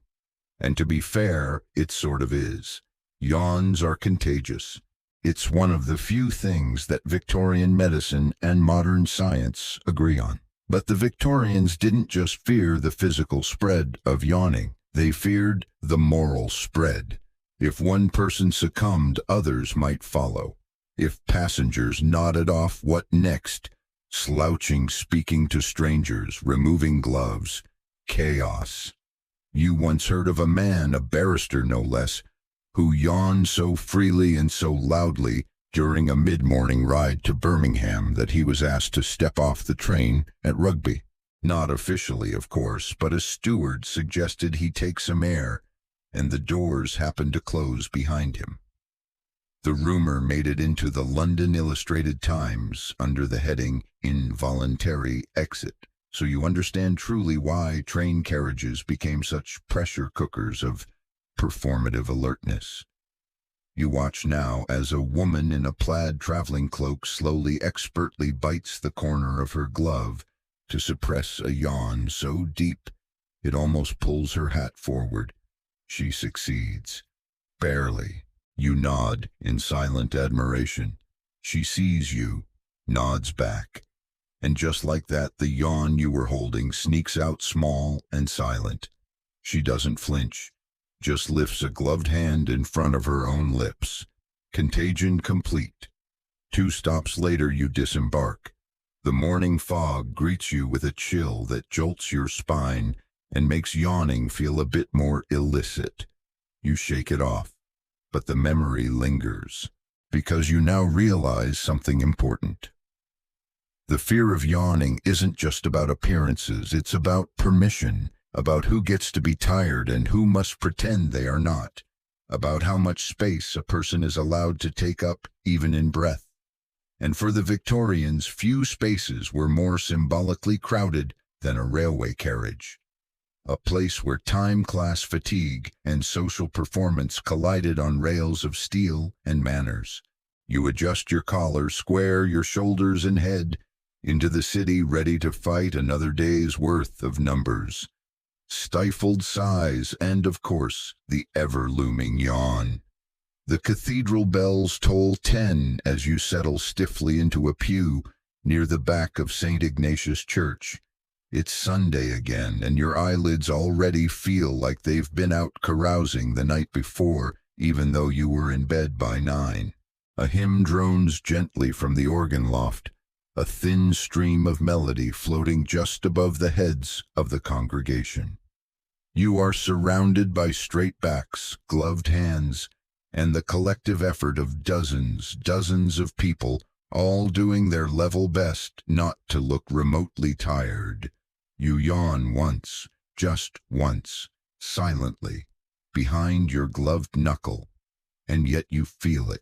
And to be fair, it sort of is. Yawns are contagious. It's one of the few things that Victorian medicine and modern science agree on. But the Victorians didn't just fear the physical spread of yawning. They feared the moral spread. If one person succumbed, others might follow. If passengers nodded off, what next? Slouching, speaking to strangers, removing gloves. Chaos. You once heard of a man, a barrister no less, who yawned so freely and so loudly during a mid-morning ride to Birmingham that he was asked to step off the train at Rugby. Not officially, of course, but a steward suggested he take some air, and the doors happened to close behind him. The rumor made it into the London Illustrated Times under the heading "Involuntary Exit," so you understand truly why train carriages became such pressure cookers of performative alertness. You watch now as a woman in a plaid traveling cloak slowly, expertly bites the corner of her glove to suppress a yawn so deep it almost pulls her hat forward. She succeeds. Barely. You nod in silent admiration. She sees you, nods back. And just like that, the yawn you were holding sneaks out small and silent. She doesn't flinch, just lifts a gloved hand in front of her own lips. Contagion complete. 2 stops later you disembark. The morning fog greets you with a chill that jolts your spine and makes yawning feel a bit more illicit. You shake it off, but the memory lingers, because you now realize something important. The fear of yawning isn't just about appearances, it's about permission, about who gets to be tired and who must pretend they are not, about how much space a person is allowed to take up even in breath. And for the Victorians, few spaces were more symbolically crowded than a railway carriage. A place where time, class, fatigue, and social performance collided on rails of steel and manners. You adjust your collar, square your shoulders and head, into the city ready to fight another day's worth of numbers. Stifled sighs and, of course, the ever-looming yawn. The cathedral bells toll 10 as you settle stiffly into a pew near the back of St. Ignatius Church. It's Sunday again, and your eyelids already feel like they've been out carousing the night before, even though you were in bed by 9. A hymn drones gently from the organ loft, a thin stream of melody floating just above the heads of the congregation. You are surrounded by straight backs, gloved hands, and the collective effort of dozens of people, all doing their level best not to look remotely tired. You yawn once, just once, silently, behind your gloved knuckle, and yet you feel it,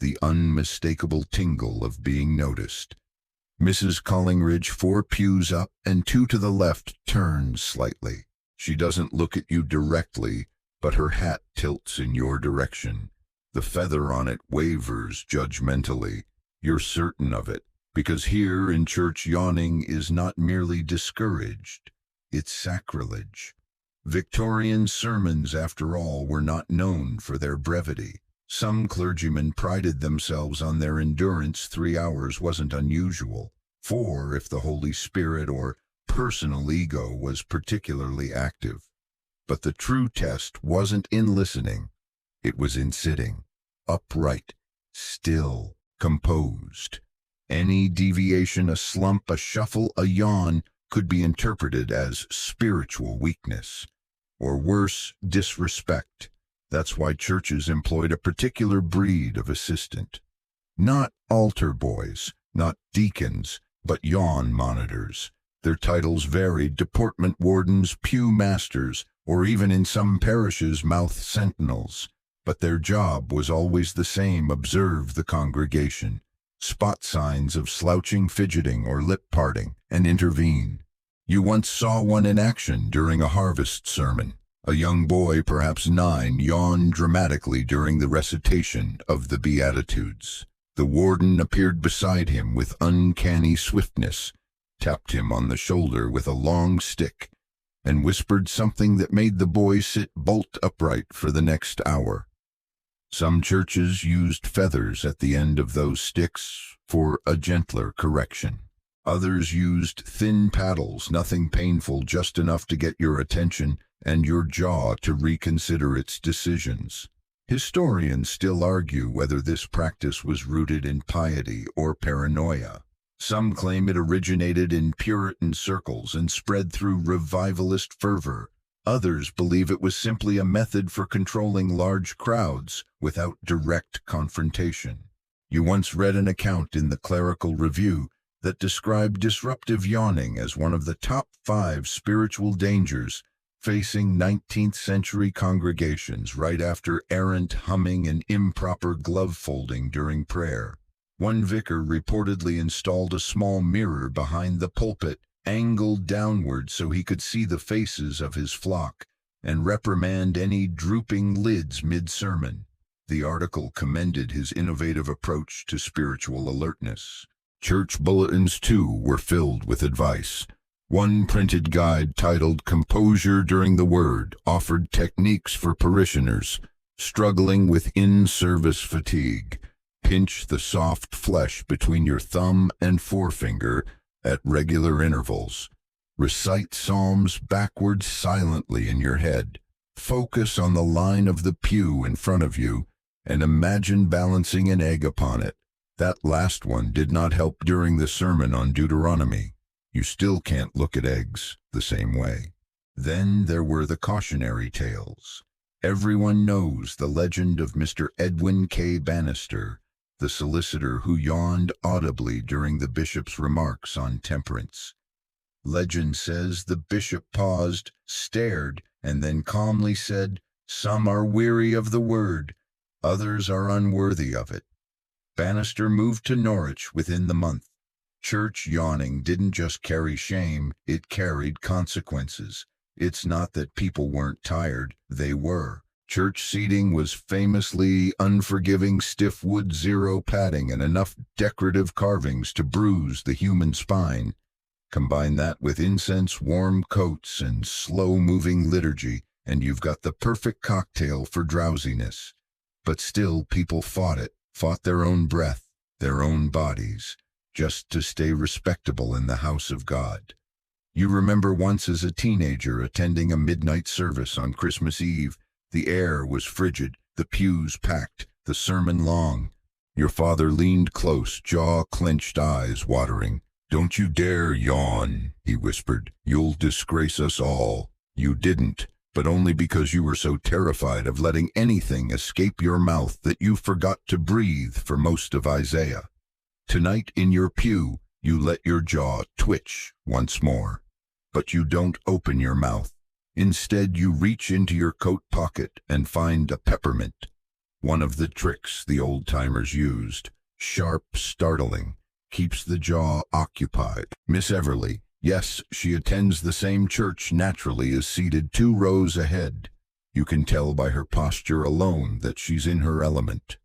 the unmistakable tingle of being noticed. Mrs. Collingridge, 4 pews up and 2 to the left, turns slightly. She doesn't look at you directly, but her hat tilts in your direction. The feather on it wavers judgmentally. You're certain of it, because here in church yawning is not merely discouraged, it's sacrilege. Victorian sermons, after all, were not known for their brevity. Some clergymen prided themselves on their endurance. 3 hours wasn't unusual. 4 if the Holy Spirit or personal ego was particularly active. But the true test wasn't in listening, it was in sitting, upright, still, composed. Any deviation, a slump, a shuffle, a yawn, could be interpreted as spiritual weakness, or worse, disrespect. That's why churches employed a particular breed of assistant. Not altar boys, not deacons, but yawn monitors. Their titles varied: deportment wardens, pew masters, or even in some parishes mouth sentinels. But their job was always the same: observe the congregation, spot signs of slouching, fidgeting, or lip parting, and intervene. You once saw one in action during a harvest sermon. A young boy, perhaps 9, yawned dramatically during the recitation of the Beatitudes. The warden appeared beside him with uncanny swiftness, tapped him on the shoulder with a long stick, and whispered something that made the boy sit bolt upright for the next hour. Some churches used feathers at the end of those sticks for a gentler correction. Others used thin paddles, nothing painful, just enough to get your attention and your jaw to reconsider its decisions. Historians still argue whether this practice was rooted in piety or paranoia. Some claim it originated in Puritan circles and spread through revivalist fervor. Others believe it was simply a method for controlling large crowds without direct confrontation. You once read an account in the Clerical Review that described disruptive yawning as one of the top 5 spiritual dangers facing 19th century congregations right after errant humming and improper glove folding during prayer. One vicar reportedly installed a small mirror behind the pulpit, angled downward so he could see the faces of his flock and reprimand any drooping lids mid-sermon. The article commended his innovative approach to spiritual alertness. Church bulletins, too, were filled with advice. One printed guide titled Composure During the Word offered techniques for parishioners struggling with in-service fatigue. Pinch the soft flesh between your thumb and forefinger at regular intervals. Recite psalms backwards silently in your head. Focus on the line of the pew in front of you and imagine balancing an egg upon it. That last one did not help during the sermon on Deuteronomy. You still can't look at eggs the same way. Then there were the cautionary tales. Everyone knows the legend of Mr. Edwin K. Bannister, the solicitor who yawned audibly during the bishop's remarks on temperance. Legend says the bishop paused, stared, and then calmly said, "Some are weary of the word, others are unworthy of it." Bannister moved to Norwich within the month. Church yawning didn't just carry shame, it carried consequences. It's not that people weren't tired, they were. Church seating was famously unforgiving stiff wood zero padding and enough decorative carvings to bruise the human spine. Combine that with incense, warm coats, and slow-moving liturgy, and you've got the perfect cocktail for drowsiness. But still, people fought it, fought their own breath, their own bodies, just to stay respectable in the house of God. You remember once as a teenager attending a midnight service on Christmas Eve. The air was frigid, the pews packed, the sermon long. Your father leaned close, jaw-clenched, eyes watering. "Don't you dare yawn," he whispered. "You'll disgrace us all." You didn't, but only because you were so terrified of letting anything escape your mouth that you forgot to breathe for most of Isaiah. Tonight in your pew, you let your jaw twitch once more. But you don't open your mouth. Instead, you reach into your coat pocket and find a peppermint. One of the tricks the old-timers used, sharp, startling, keeps the jaw occupied. Miss Everly, yes, she attends the same church naturally, is seated 2 rows ahead. You can tell by her posture alone that she's in her element.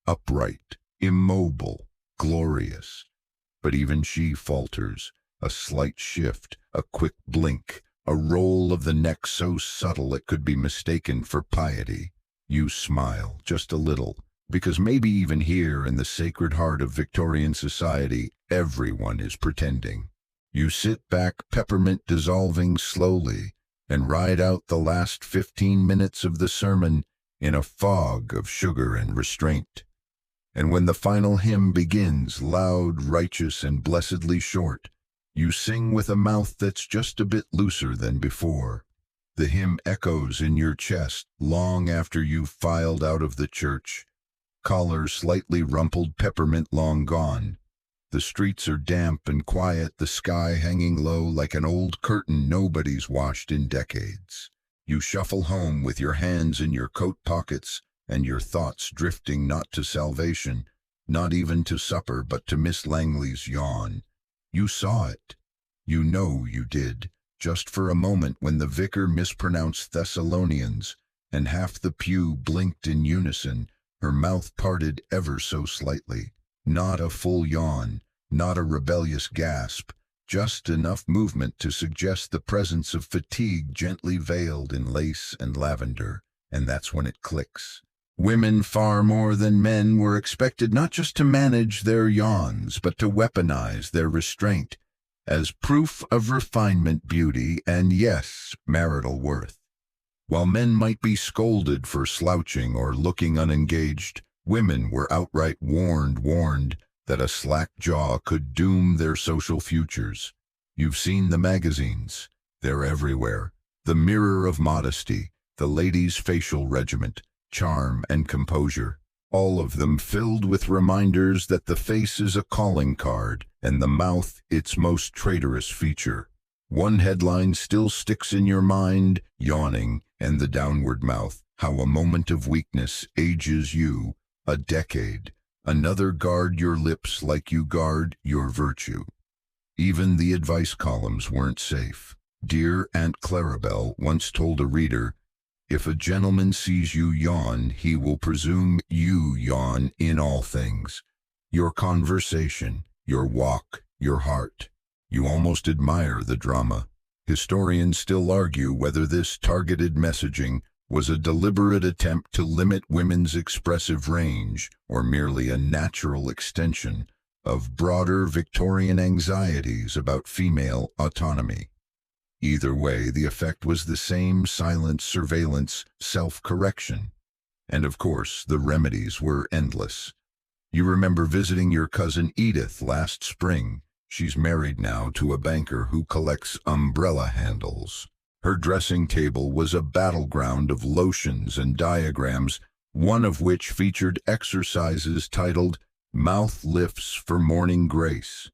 Upright, immobile, glorious. But even she falters. A slight shift, a quick blink, a roll of the neck so subtle it could be mistaken for piety. You smile, just a little, because maybe even here in the Sacred Heart of Victorian society, everyone is pretending. You sit back, peppermint dissolving slowly, and ride out the last 15 minutes of the sermon in a fog of sugar and restraint. And when the final hymn begins, loud, righteous, and blessedly short, you sing with a mouth that's just a bit looser than before. The hymn echoes in your chest long after you've filed out of the church. Collar slightly rumpled, peppermint long gone. The streets are damp and quiet, the sky hanging low like an old curtain nobody's washed in decades. You shuffle home with your hands in your coat pockets and your thoughts drifting not to salvation, not even to supper, but to Miss Langley's yawn. You saw it. You know you did, just for a moment when the vicar mispronounced Thessalonians, and half the pew blinked in unison, her mouth parted ever so slightly. Not a full yawn, not a rebellious gasp, just enough movement to suggest the presence of fatigue gently veiled in lace and lavender, and that's when it clicks. Women far more than men were expected not just to manage their yawns, but to weaponize their restraint as proof of refinement, beauty, and yes, marital worth. While men might be scolded for slouching or looking unengaged, women were outright warned that a slack jaw could doom their social futures. You've seen the magazines. They're everywhere. The mirror of modesty, the lady's facial regiment, charm and composure, all of them filled with reminders that the face is a calling card and the mouth its most traitorous feature. One headline still sticks in your mind, Yawning, and the downward mouth, how a moment of weakness ages you a decade. Another, guard your lips like you guard your virtue. Even the advice columns weren't safe. Dear Aunt Clarabelle once told a reader, "If a gentleman sees you yawn, he will presume you yawn in all things. Your conversation, your walk, your heart. You almost admire the drama." Historians still argue whether this targeted messaging was a deliberate attempt to limit women's expressive range or merely a natural extension of broader Victorian anxieties about female autonomy. Either way, the effect was the same: silent surveillance, self-correction. And of course, the remedies were endless. You remember visiting your cousin Edith last spring. She's married now to a banker who collects umbrella handles. Her dressing table was a battleground of lotions and diagrams, one of which featured exercises titled "Mouth Lifts for Morning Grace."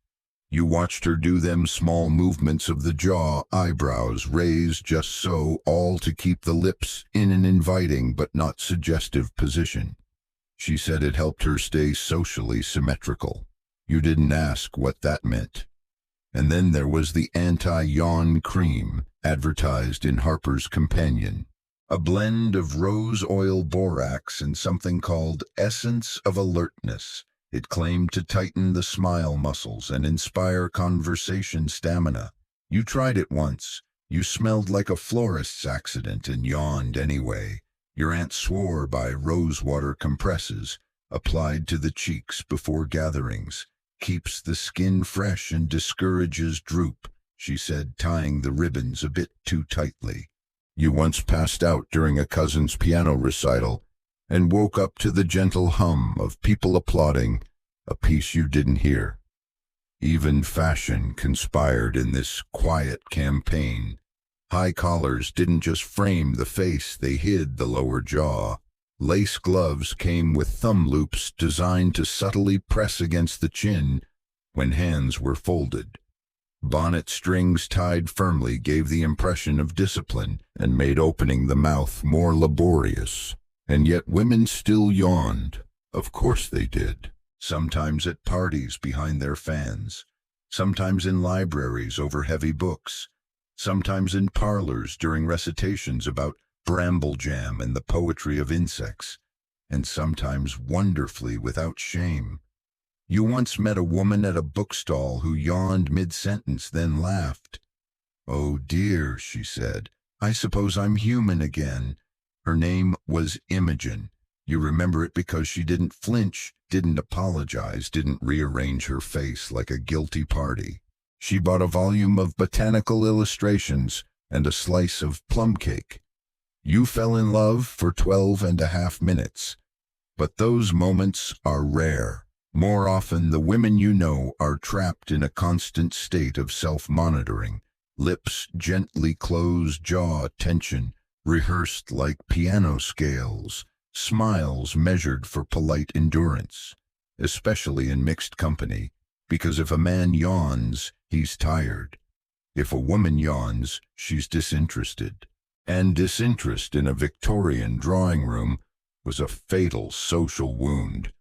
You watched her do them, small movements of the jaw, eyebrows raised just so, all to keep the lips in an inviting but not suggestive position. She said it helped her stay socially symmetrical. You didn't ask what that meant. And then there was the anti-yawn cream, advertised in Harper's Companion. A blend of rose oil borax and something called Essence of Alertness. It claimed to tighten the smile muscles and inspire conversation stamina. You tried it once. You smelled like a florist's accident and yawned anyway. Your aunt swore by rosewater compresses, applied to the cheeks before gatherings. Keeps the skin fresh and discourages droop, she said, tying the ribbons a bit too tightly. You once passed out during a cousin's piano recital and woke up to the gentle hum of people applauding, a piece you didn't hear. Even fashion conspired in this quiet campaign. High collars didn't just frame the face, they hid the lower jaw. Lace gloves came with thumb loops designed to subtly press against the chin when hands were folded. Bonnet strings tied firmly gave the impression of discipline and made opening the mouth more laborious. And yet women still yawned. Of course they did. Sometimes at parties behind their fans. Sometimes in libraries over heavy books. Sometimes in parlors during recitations about bramble jam and the poetry of insects. And sometimes wonderfully without shame. You once met a woman at a bookstall who yawned mid-sentence, then laughed. "Oh dear," she said, "I suppose I'm human again." Her name was Imogen. You remember it because she didn't flinch, didn't apologize, didn't rearrange her face like a guilty party. She bought a volume of botanical illustrations and a slice of plum cake. You fell in love for 12.5 minutes. But those moments are rare. More often, the women you know are trapped in a constant state of self-monitoring. Lips gently closed, jaw tension, rehearsed like piano scales, smiles measured for polite endurance, especially in mixed company, because if a man yawns, he's tired. If a woman yawns, she's disinterested. And disinterest in a Victorian drawing room was a fatal social wound.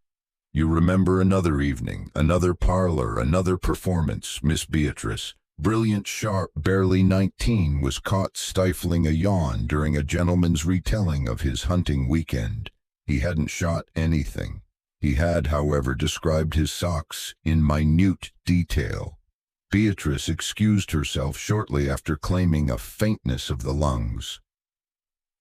You remember another evening, another parlor, another performance. Miss Beatrice, brilliant, sharp, barely 19, was caught stifling a yawn during a gentleman's retelling of his hunting weekend. He hadn't shot anything. He had, however, described his socks in minute detail. Beatrice excused herself shortly after claiming a faintness of the lungs.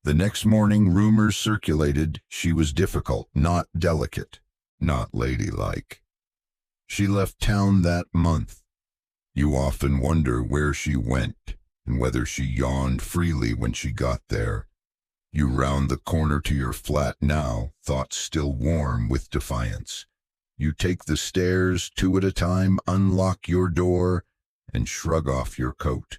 The next morning, rumors circulated she was difficult, not delicate, not ladylike. She left town that month. You often wonder where she went and whether she yawned freely when she got there. You round the corner to your flat now, thoughts still warm with defiance. You take the stairs 2 at a time, unlock your door, and shrug off your coat.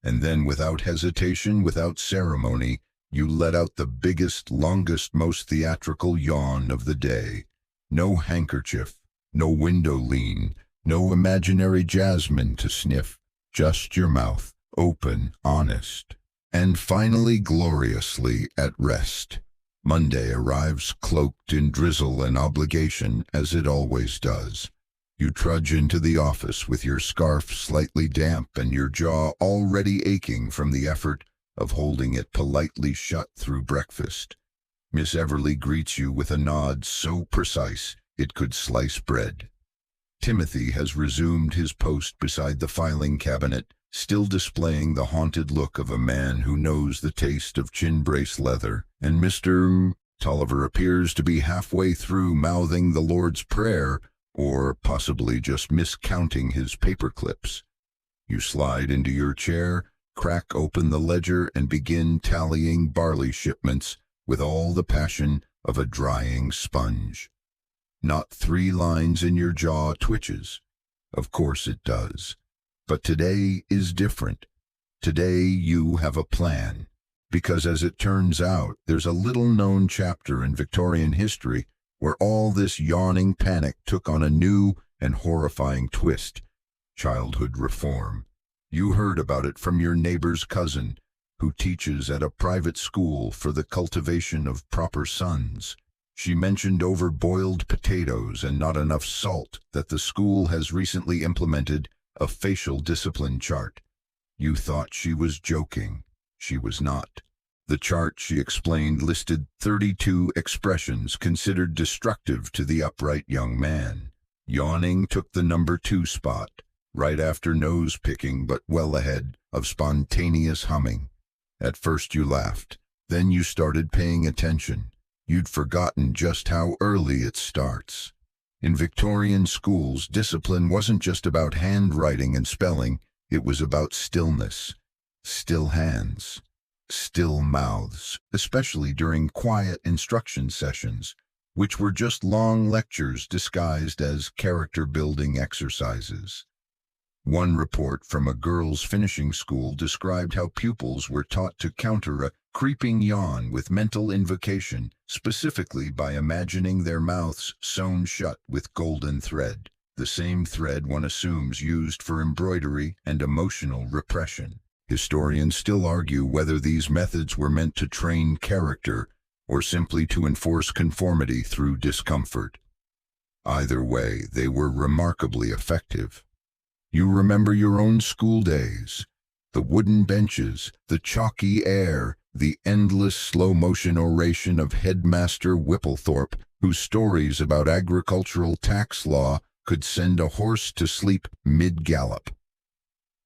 And then, without hesitation, without ceremony, you let out the biggest, longest, most theatrical yawn of the day. No handkerchief, no window lean, no imaginary jasmine to sniff, just your mouth, open, honest, and finally gloriously at rest. Monday arrives cloaked in drizzle and obligation, as it always does. You trudge into the office with your scarf slightly damp and your jaw already aching from the effort of holding it politely shut through breakfast. Miss Everly greets you with a nod so precise it could slice bread. Timothy has resumed his post beside the filing cabinet, still displaying the haunted look of a man who knows the taste of chin-brace leather, and Mr. Tolliver appears to be halfway through mouthing the Lord's Prayer, or possibly just miscounting his paper clips. You slide into your chair, crack open the ledger, and begin tallying barley shipments with all the passion of a drying sponge. Not 3 lines in your jaw twitches. Of course it does. But today is different. Today you have a plan, because as it turns out, there's a little-known chapter in Victorian history where all this yawning panic took on a new and horrifying twist: childhood reform. You heard about it from your neighbor's cousin, who teaches at a private school for the cultivation of proper sons. She mentioned over-boiled potatoes and not enough salt, that the school has recently implemented a facial discipline chart. You thought she was joking. She was not. The chart, she explained, listed 32 expressions considered destructive to the upright young man. Yawning took the number 2 spot, right after nose-picking, but well ahead of spontaneous humming. At first you laughed. Then you started paying attention. You'd forgotten just how early it starts. In Victorian schools, discipline wasn't just about handwriting and spelling, it was about stillness. Still hands. Still mouths, especially during quiet instruction sessions, which were just long lectures disguised as character-building exercises. One report from a girls' finishing school described how pupils were taught to counter a creeping yawn with mental invocation, specifically by imagining their mouths sewn shut with golden thread, the same thread one assumes used for embroidery and emotional repression. Historians still argue whether these methods were meant to train character or simply to enforce conformity through discomfort. Either way, they were remarkably effective. You remember your own school days, the wooden benches, the chalky air, the endless slow-motion oration of Headmaster Whipplethorpe, whose stories about agricultural tax law could send a horse to sleep mid-gallop.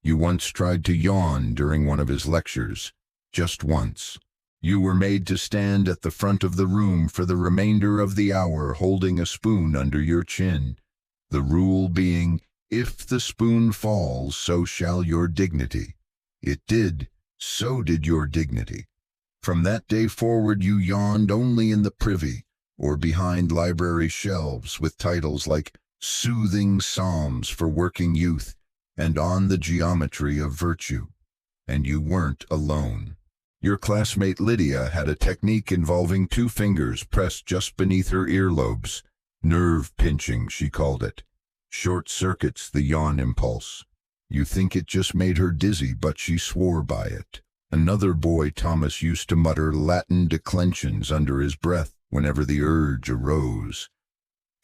You once tried to yawn during one of his lectures, just once. You were made to stand at the front of the room for the remainder of the hour holding a spoon under your chin, the rule being, if the spoon falls, so shall your dignity. It did, so did your dignity. From that day forward you yawned only in the privy, or behind library shelves with titles like Soothing Psalms for Working Youth and On the Geometry of Virtue. And you weren't alone. Your classmate Lydia had a technique involving 2 fingers pressed just beneath her earlobes. Nerve pinching, she called it. Short circuits the yawn impulse. You think it just made her dizzy, but she swore by it. Another boy, Thomas, used to mutter Latin declensions under his breath whenever the urge arose.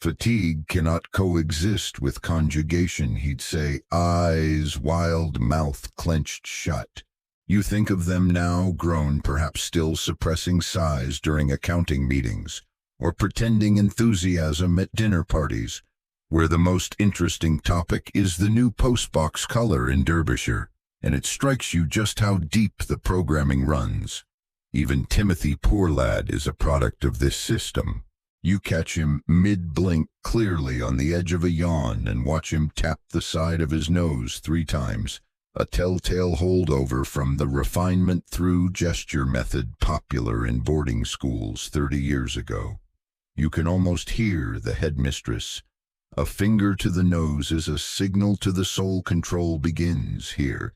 Fatigue cannot coexist with conjugation, he'd say, eyes, wild mouth clenched shut. You think of them now grown, perhaps still suppressing sighs during accounting meetings, or pretending enthusiasm at dinner parties, where the most interesting topic is the new postbox color in Derbyshire, and it strikes you just how deep the programming runs. Even Timothy, poor lad, is a product of this system. You catch him mid-blink clearly on the edge of a yawn and watch him tap the side of his nose 3 times, a telltale holdover from the refinement through gesture method popular in boarding schools 30 years ago. You can almost hear the headmistress. A finger to the nose is a signal to the soul control begins here.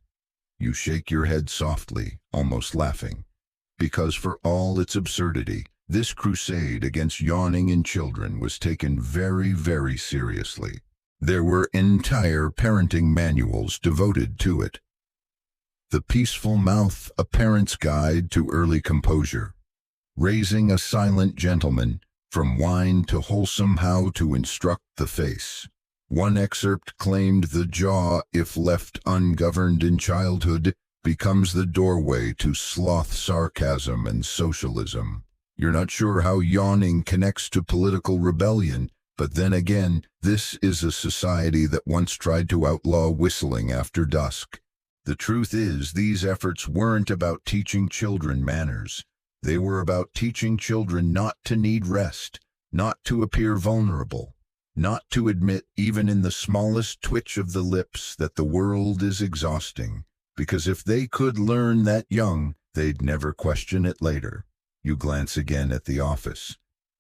You shake your head softly, almost laughing, because for all its absurdity, this crusade against yawning in children was taken very, very seriously. There were entire parenting manuals devoted to it. The Peaceful Mouth, A Parent's Guide to Early Composure. Raising a Silent Gentleman, From Wine to Wholesome, How to Instruct the Face. One excerpt claimed the jaw, if left ungoverned in childhood, becomes the doorway to sloth, sarcasm, and socialism. You're not sure how yawning connects to political rebellion, but then again, this is a society that once tried to outlaw whistling after dusk. The truth is, these efforts weren't about teaching children manners. They were about teaching children not to need rest, not to appear vulnerable, not to admit even in the smallest twitch of the lips that the world is exhausting, because if they could learn that young, they'd never question it later. You glance again at the office.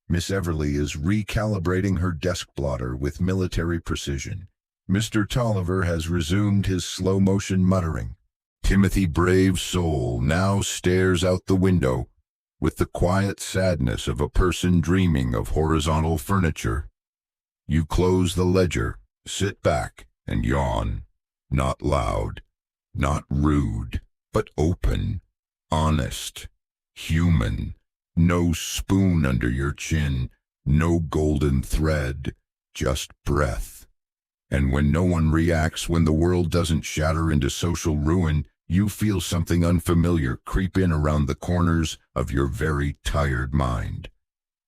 Miss Everly is recalibrating her desk blotter with military precision. Mr. Tolliver has resumed his slow-motion muttering. Timothy, brave soul, now stares out the window with the quiet sadness of a person dreaming of horizontal furniture. You close the ledger, sit back, and yawn. Not loud, not rude, but open, honest, human. No spoon under your chin, no golden thread, just breath. And when no one reacts, when the world doesn't shatter into social ruin, you feel something unfamiliar creep in around the corners of your very tired mind.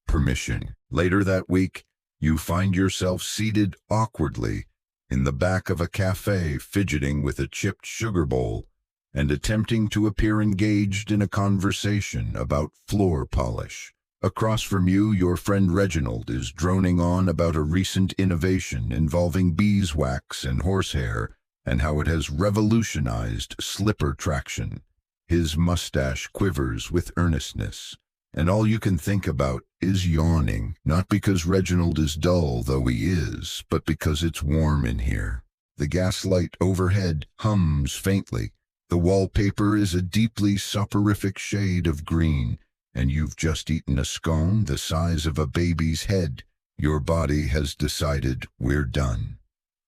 Permission. Later that week, you find yourself seated awkwardly in the back of a cafe, fidgeting with a chipped sugar bowl and attempting to appear engaged in a conversation about floor polish. Across from you, your friend Reginald is droning on about a recent innovation involving beeswax and horsehair and how it has revolutionized slipper traction. His mustache quivers with earnestness, and all you can think about is yawning, not because Reginald is dull, though he is, but because it's warm in here. The gaslight overhead hums faintly. The wallpaper is a deeply soporific shade of green, and you've just eaten a scone the size of a baby's head. Your body has decided we're done.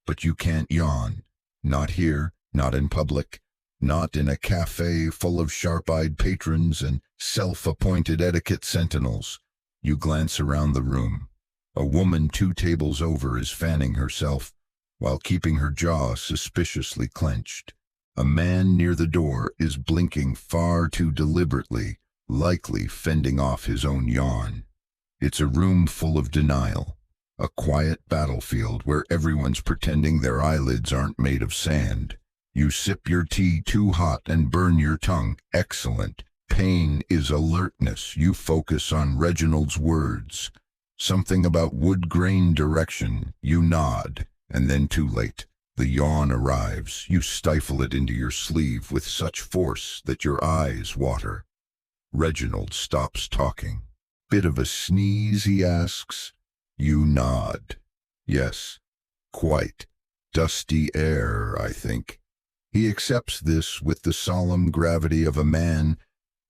But you can't yawn. Not here, not in public, not in a cafe full of sharp-eyed patrons and self-appointed etiquette sentinels. You glance around the room. A woman 2 tables over is fanning herself while keeping her jaw suspiciously clenched. A man near the door is blinking far too deliberately, likely fending off his own yawn. It's a room full of denial, a quiet battlefield where everyone's pretending their eyelids aren't made of sand. You sip your tea too hot and burn your tongue. Excellent. Pain is alertness. You focus on Reginald's words. Something about wood grain direction. You nod, and then too late. The yawn arrives. You stifle it into your sleeve with such force that your eyes water. Reginald stops talking. Bit of a sneeze, he asks. You nod. Yes, quite. Dusty air, I think. He accepts this with the solemn gravity of a man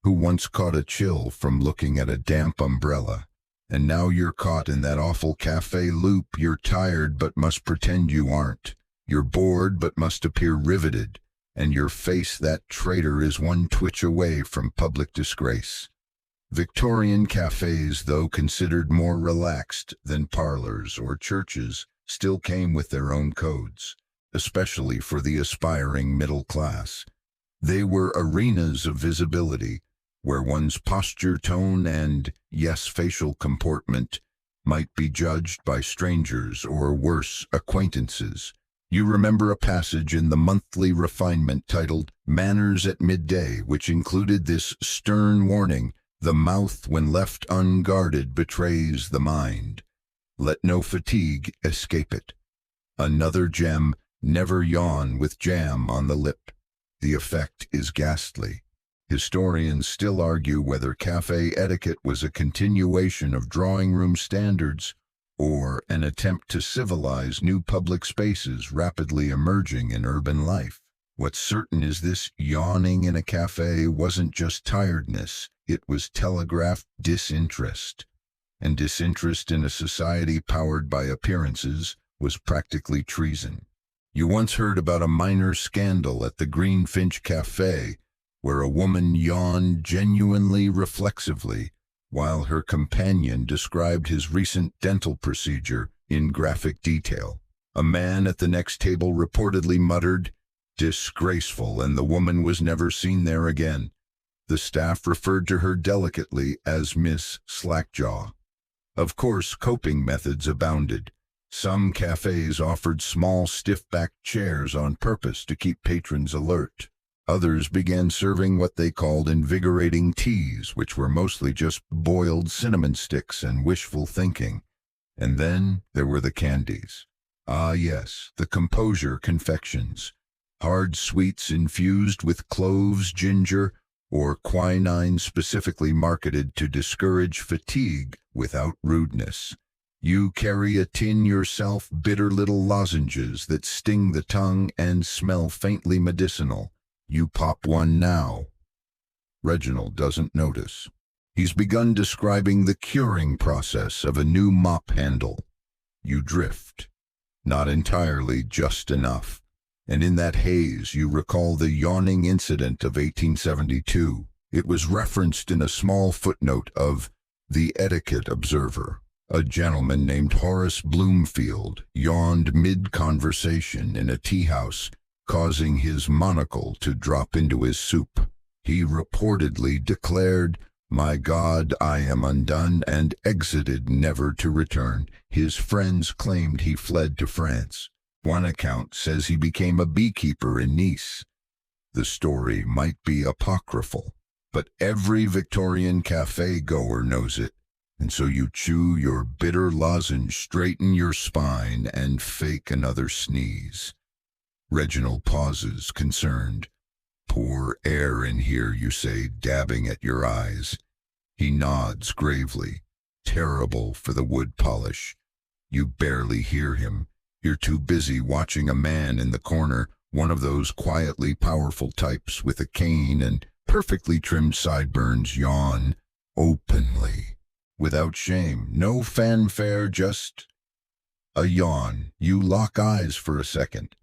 who once caught a chill from looking at a damp umbrella. And now you're caught in that awful cafe loop. You're tired but must pretend you aren't. You're bored but must appear riveted, and your face, that traitor, is one twitch away from public disgrace. Victorian cafes, though considered more relaxed than parlors or churches, still came with their own codes, especially for the aspiring middle class. They were arenas of visibility, where one's posture, tone, and, yes, facial comportment might be judged by strangers or, worse, acquaintances. You remember a passage in the monthly refinement titled Manners at Midday, which included this stern warning: the mouth, when left unguarded, betrays the mind. Let no fatigue escape it. Another gem: never yawn with jam on the lip. The effect is ghastly. Historians still argue whether cafe etiquette was a continuation of drawing room standards or an attempt to civilize new public spaces rapidly emerging in urban life. What's certain is this yawning in a cafe wasn't just tiredness, it was telegraphed disinterest. And disinterest in a society powered by appearances was practically treason. You once heard about a minor scandal at the Greenfinch Café, where a woman yawned genuinely reflexively, while her companion described his recent dental procedure in graphic detail. A man at the next table reportedly muttered, "Disgraceful," and the woman was never seen there again. The staff referred to her delicately as Miss Slackjaw. Of course, coping methods abounded. Some cafes offered small stiff-backed chairs on purpose to keep patrons alert. Others began serving what they called invigorating teas, which were mostly just boiled cinnamon sticks and wishful thinking. And then there were the candies. Ah yes, the Composure confections. Hard sweets infused with cloves, ginger, or quinine specifically marketed to discourage fatigue without rudeness. You carry a tin yourself, bitter little lozenges that sting the tongue and smell faintly medicinal. You pop one now. Reginald doesn't notice. He's begun describing the curing process of a new mop handle. You drift. Not entirely, just enough. And in that haze you recall the Yawning incident of 1872. It was referenced in a small footnote of the Etiquette Observer. A gentleman named Horace Bloomfield yawned mid-conversation in a tea-house, causing his monocle to drop into his soup. He reportedly declared, "My God, I am undone," and exited never to return. His friends claimed he fled to France. One account says he became a beekeeper in Nice. The story might be apocryphal, but every Victorian cafe goer knows it, and so you chew your bitter lozenge, straighten your spine, and fake another sneeze. Reginald pauses, concerned. "Poor air in here," you say, dabbing at your eyes. He nods gravely. "Terrible for the wood polish." You barely hear him. You're too busy watching a man in the corner, one of those quietly powerful types with a cane and perfectly trimmed sideburns, yawn openly, without shame, no fanfare, just a yawn. You lock eyes for a second.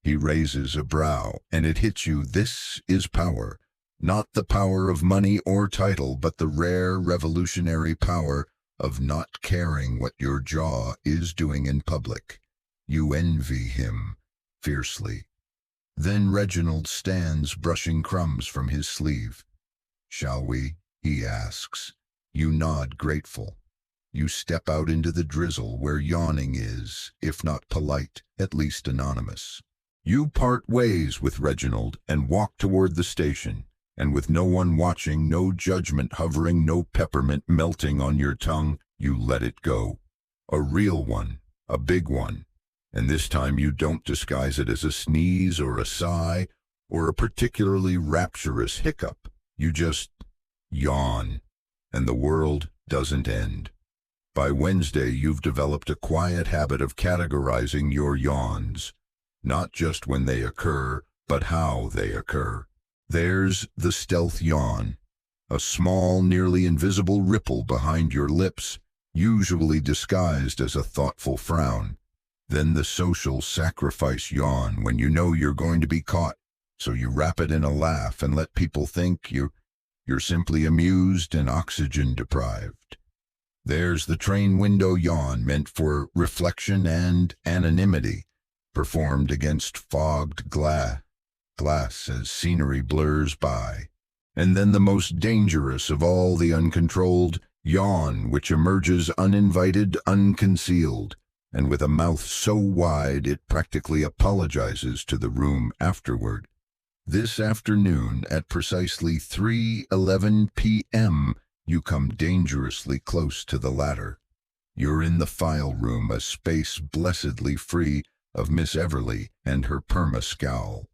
He raises a brow, and it hits you. This is power. Not the power of money or title, but the rare revolutionary power of not caring what your jaw is doing in public. You envy him fiercely. Then Reginald stands, brushing crumbs from his sleeve. "Shall we?" he asks. You nod, grateful. You step out into the drizzle where Yawning is, if not polite, at least anonymous. You part ways with Reginald and walk toward the station, and with no one watching, no judgment hovering, no peppermint melting on your tongue, you let it go. A real one, a big one. And this time you don't disguise it as a sneeze or a sigh or a particularly rapturous hiccup. You just yawn, and the world doesn't end. By Wednesday, you've developed a quiet habit of categorizing your yawns, not just when they occur, but how they occur. There's the stealth yawn, a small, nearly invisible ripple behind your lips, usually disguised as a thoughtful frown. Then the social sacrifice yawn, when you know you're going to be caught, so you wrap it in a laugh and let people think you're simply amused and oxygen deprived. There's the train window yawn, meant for reflection and anonymity, performed against fogged glass as scenery blurs by. And then the most dangerous of all the uncontrolled yawn, which emerges uninvited, unconcealed, and with a mouth so wide it practically apologizes to the room afterward. This afternoon, at precisely 3:11 p.m., you come dangerously close to the latter. You're in the file room, a space blessedly free of Miss Everly and her perma scowl.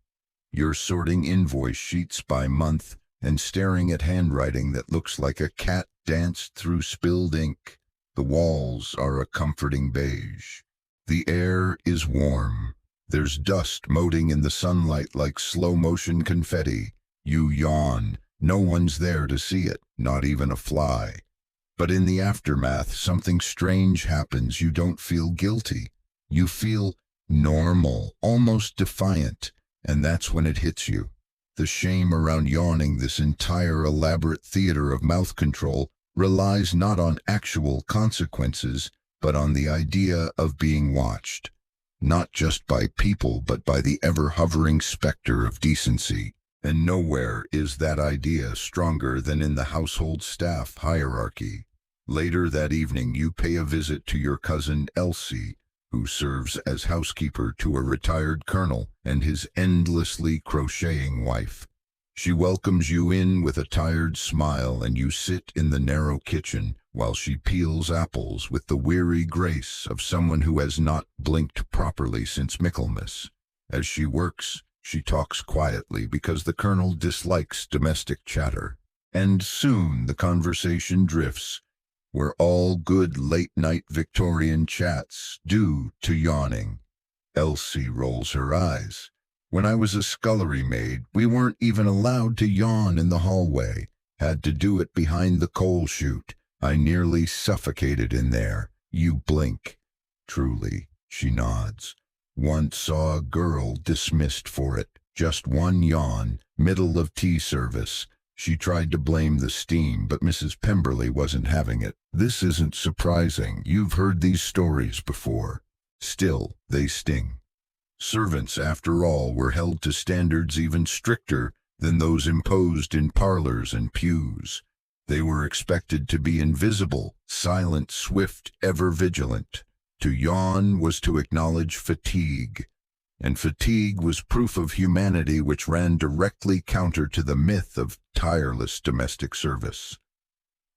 You're sorting invoice sheets by month and staring at handwriting that looks like a cat danced through spilled ink. The walls are a comforting beige. The air is warm. There's dust moting in the sunlight like slow-motion confetti. You yawn. No one's there to see it, not even a fly. But in the aftermath, something strange happens. You don't feel guilty. You feel normal, almost defiant, and that's when it hits you. The shame around yawning, this entire elaborate theater of mouth control, relies not on actual consequences, but on the idea of being watched. Not just by people, but by the ever-hovering specter of decency. And nowhere is that idea stronger than in the household staff hierarchy. Later that evening, you pay a visit to your cousin Elsie, who serves as housekeeper to a retired colonel and his endlessly crocheting wife. She welcomes you in with a tired smile, and you sit in the narrow kitchen while she peels apples with the weary grace of someone who has not blinked properly since Michaelmas. As she works, she talks quietly because the colonel dislikes domestic chatter, and soon the conversation drifts, where all good late-night Victorian chats do to yawning. Elsie rolls her eyes. When I was a scullery maid, we weren't even allowed to yawn in the hallway. Had to do it behind the coal chute. I nearly suffocated in there. You blink. Truly, she nods. Once saw a girl dismissed for it. Just one yawn, middle of tea service. She tried to blame the steam, but Mrs. Pemberley wasn't having it. This isn't surprising. You've heard these stories before. Still, they sting. Servants, after all, were held to standards even stricter than those imposed in parlors and pews. They were expected to be invisible, silent, swift, ever vigilant. To yawn was to acknowledge fatigue, and fatigue was proof of humanity, which ran directly counter to the myth of tireless domestic service.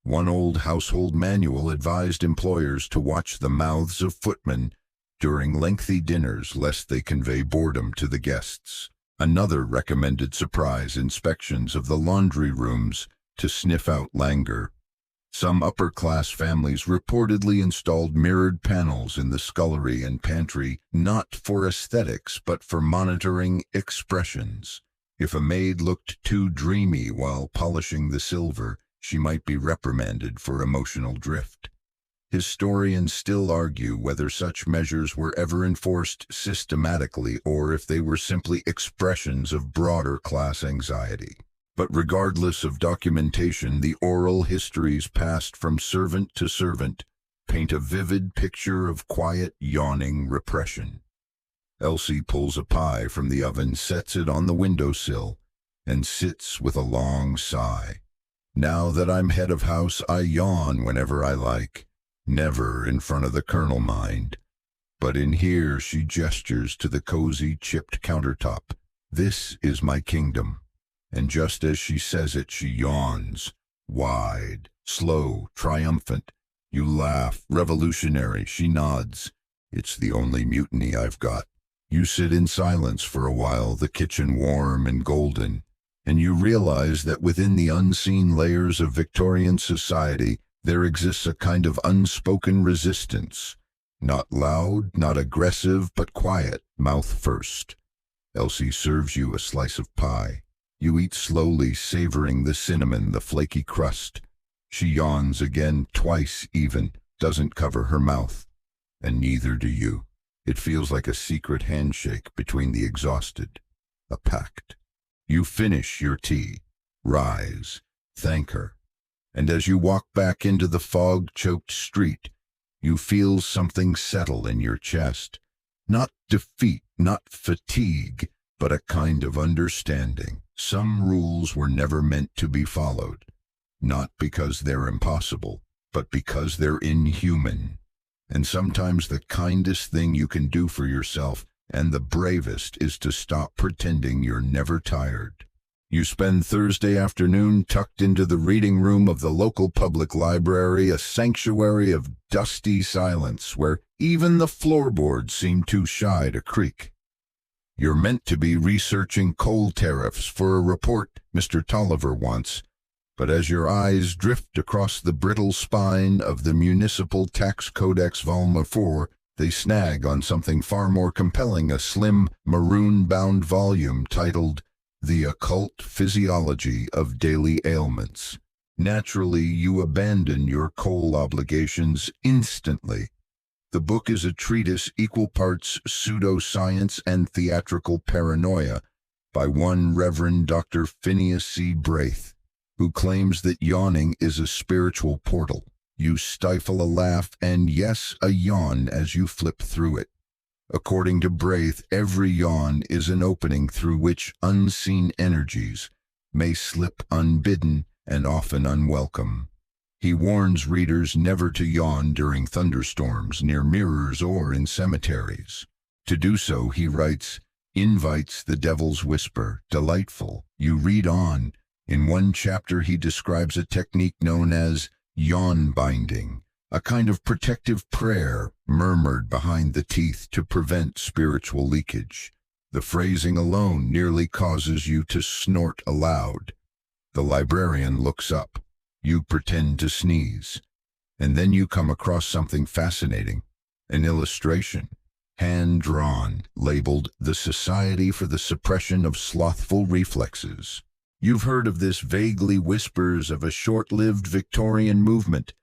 One old household manual advised employers to watch the mouths of footmen during lengthy dinners lest they convey boredom to the guests. Another recommended surprise inspections of the laundry rooms to sniff out languor. Some upper-class families reportedly installed mirrored panels in the scullery and pantry, not for aesthetics but for monitoring expressions. If a maid looked too dreamy while polishing the silver, she might be reprimanded for emotional drift. Historians still argue whether such measures were ever enforced systematically or if they were simply expressions of broader class anxiety. But regardless of documentation, the oral histories passed from servant to servant paint a vivid picture of quiet, yawning repression. Elsie pulls a pie from the oven, sets it on the windowsill, and sits with a long sigh. Now that I'm head of house, I yawn whenever I like. Never in front of the colonel, mind. But in here, she gestures to the cozy, chipped countertop. This is my kingdom. And just as she says it, she yawns. Wide, slow, triumphant. You laugh. Revolutionary. She nods. It's the only mutiny I've got. You sit in silence for a while, the kitchen warm and golden, and you realize that within the unseen layers of Victorian society, there exists a kind of unspoken resistance. Not loud, not aggressive, but quiet, mouth first. Elsie serves you a slice of pie. You eat slowly, savoring the cinnamon, the flaky crust. She yawns again, twice even, doesn't cover her mouth. And neither do you. It feels like a secret handshake between the exhausted. A pact. You finish your tea, rise, thank her. And as you walk back into the fog-choked street, you feel something settle in your chest. Not defeat, not fatigue, but a kind of understanding. Some rules were never meant to be followed. Not because they're impossible, but because they're inhuman. And sometimes the kindest thing you can do for yourself, and the bravest, is to stop pretending you're never tired. You spend Thursday afternoon tucked into the reading room of the local public library, a sanctuary of dusty silence where even the floorboards seem too shy to creak. You're meant to be researching coal tariffs for a report Mr. Tolliver wants, but as your eyes drift across the brittle spine of the Municipal Tax Codex Volume 4, they snag on something far more compelling, a slim, maroon-bound volume titled The Occult Physiology of Daily Ailments. Naturally, you abandon your coal obligations instantly. The book is a treatise equal parts pseudoscience and theatrical paranoia by one Reverend Dr. Phineas C. Braith, who claims that yawning is a spiritual portal. You stifle a laugh and, yes, a yawn as you flip through it. According to Braith, every yawn is an opening through which unseen energies may slip unbidden and often unwelcome. He warns readers never to yawn during thunderstorms, near mirrors, or in cemeteries. To do so, he writes, invites the devil's whisper. Delightful. You read on. In one chapter, he describes a technique known as yawn binding, a kind of protective prayer murmured behind the teeth to prevent spiritual leakage. The phrasing alone nearly causes you to snort aloud. The librarian looks up. You pretend to sneeze. And then you come across something fascinating. An illustration, hand-drawn, labeled The Society for the Suppression of Slothful Reflexes. You've heard of this. Vaguely whispers of a short-lived Victorian movement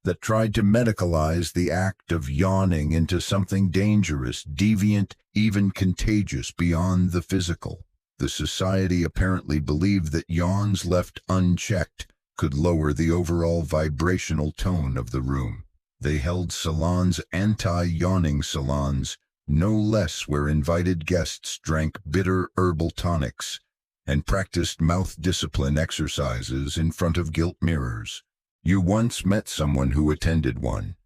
that tried to medicalize the act of yawning into something dangerous, deviant, even contagious beyond the physical. The society apparently believed that yawns left unchecked could lower the overall vibrational tone of the room. They held salons, anti-yawning salons, no less, where invited guests drank bitter herbal tonics and practiced mouth discipline exercises in front of gilt mirrors. You once met someone who attended one.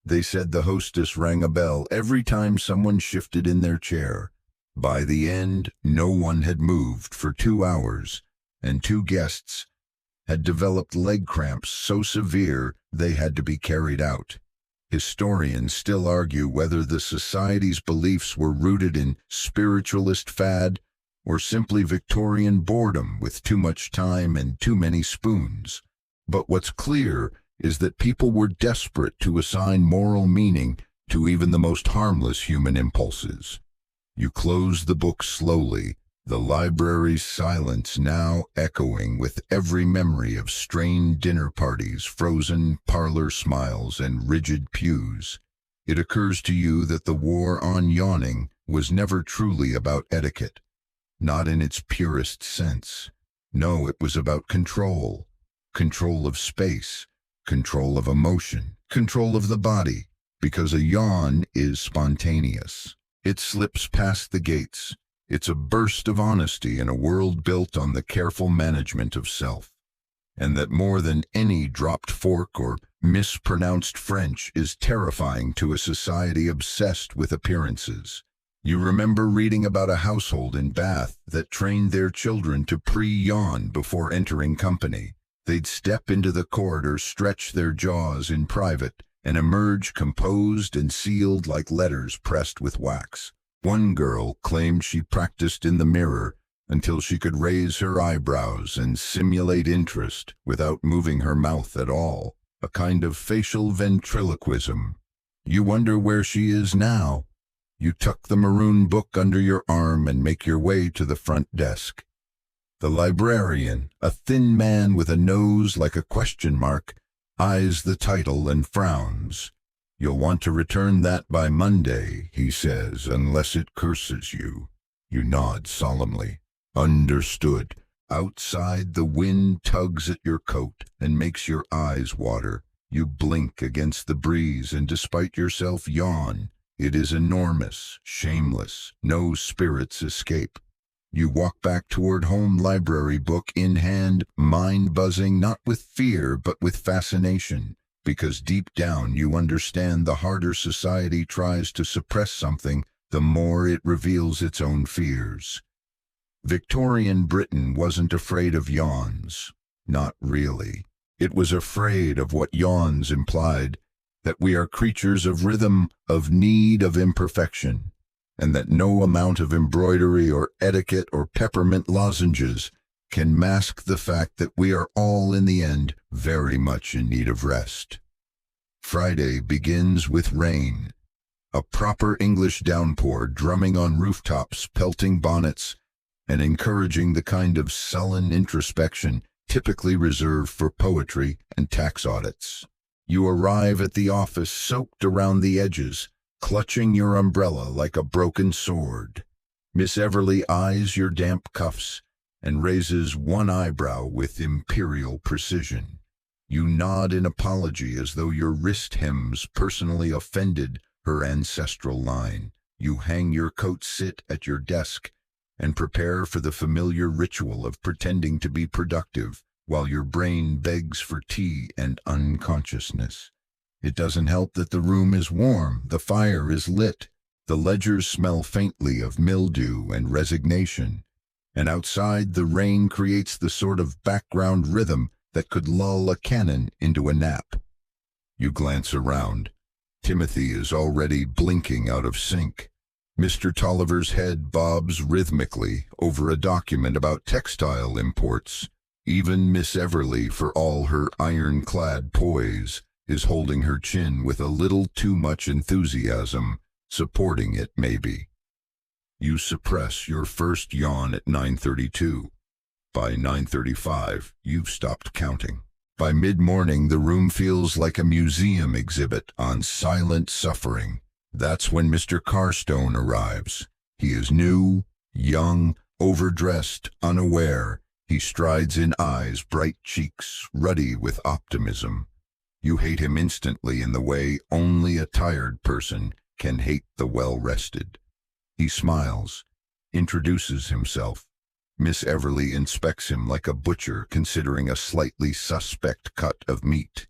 They said the hostess rang a bell every time someone shifted in their chair. By the end, no one had moved for 2 hours, and 2 guests had developed leg cramps so severe they had to be carried out. Historians still argue whether the society's beliefs were rooted in spiritualist fad or simply Victorian boredom with too much time and too many spoons. But what's clear is that people were desperate to assign moral meaning to even the most harmless human impulses. You close the book slowly, the library's silence now echoing with every memory of strained dinner parties, frozen parlor smiles, and rigid pews. It occurs to you that the war on yawning was never truly about etiquette, not in its purest sense. No, it was about control. Control of space, control of emotion, control of the body, because a yawn is spontaneous. It slips past the gates. It's a burst of honesty in a world built on the careful management of self. And that more than any dropped fork or mispronounced French is terrifying to a society obsessed with appearances. You remember reading about a household in Bath that trained their children to pre-yawn before entering company. They'd step into the corridor, stretch their jaws in private, and emerge composed and sealed like letters pressed with wax. One girl claimed she practiced in the mirror until she could raise her eyebrows and simulate interest without moving her mouth at all, a kind of facial ventriloquism. You wonder where she is now. You tuck the maroon book under your arm and make your way to the front desk. The librarian, a thin man with a nose like a question mark, eyes the title and frowns. You'll want to return that by Monday, he says, unless it curses you. You nod solemnly. Understood. Outside, the wind tugs at your coat and makes your eyes water. You blink against the breeze and, despite yourself, yawn. It is enormous, shameless, no spirits escape. You walk back toward home, library book in hand, mind buzzing not with fear but with fascination, because deep down you understand the harder society tries to suppress something, the more it reveals its own fears. Victorian Britain wasn't afraid of yawns. Not really. It was afraid of what yawns implied, that we are creatures of rhythm, of need, of imperfection, and that no amount of embroidery or etiquette or peppermint lozenges can mask the fact that we are all, in the end, very much in need of rest. Friday begins with rain. A proper English downpour drumming on rooftops, pelting bonnets, and encouraging the kind of sullen introspection typically reserved for poetry and tax audits. You arrive at the office soaked around the edges, clutching your umbrella like a broken sword. Miss Everly eyes your damp cuffs and raises one eyebrow with imperial precision. You nod in apology as though your wrist hems personally offended her ancestral line. You hang your coat, sit at your desk, and prepare for the familiar ritual of pretending to be productive while your brain begs for tea and unconsciousness. It doesn't help that the room is warm, the fire is lit, the ledgers smell faintly of mildew and resignation, and outside the rain creates the sort of background rhythm that could lull a cannon into a nap. You glance around. Timothy is already blinking out of sync. Mr. Tolliver's head bobs rhythmically over a document about textile imports. Even Miss Everly, for all her ironclad poise, is holding her chin with a little too much enthusiasm, supporting it maybe. You suppress your first yawn at 9:32. By 9:35, you've stopped counting. By mid-morning, the room feels like a museum exhibit on silent suffering. That's when Mr. Carstone arrives. He is new, young, overdressed, unaware. He strides in, eyes, bright cheeks, ruddy with optimism. You hate him instantly in the way only a tired person can hate the well-rested. He smiles, introduces himself. Miss Everly inspects him like a butcher considering a slightly suspect cut of meat.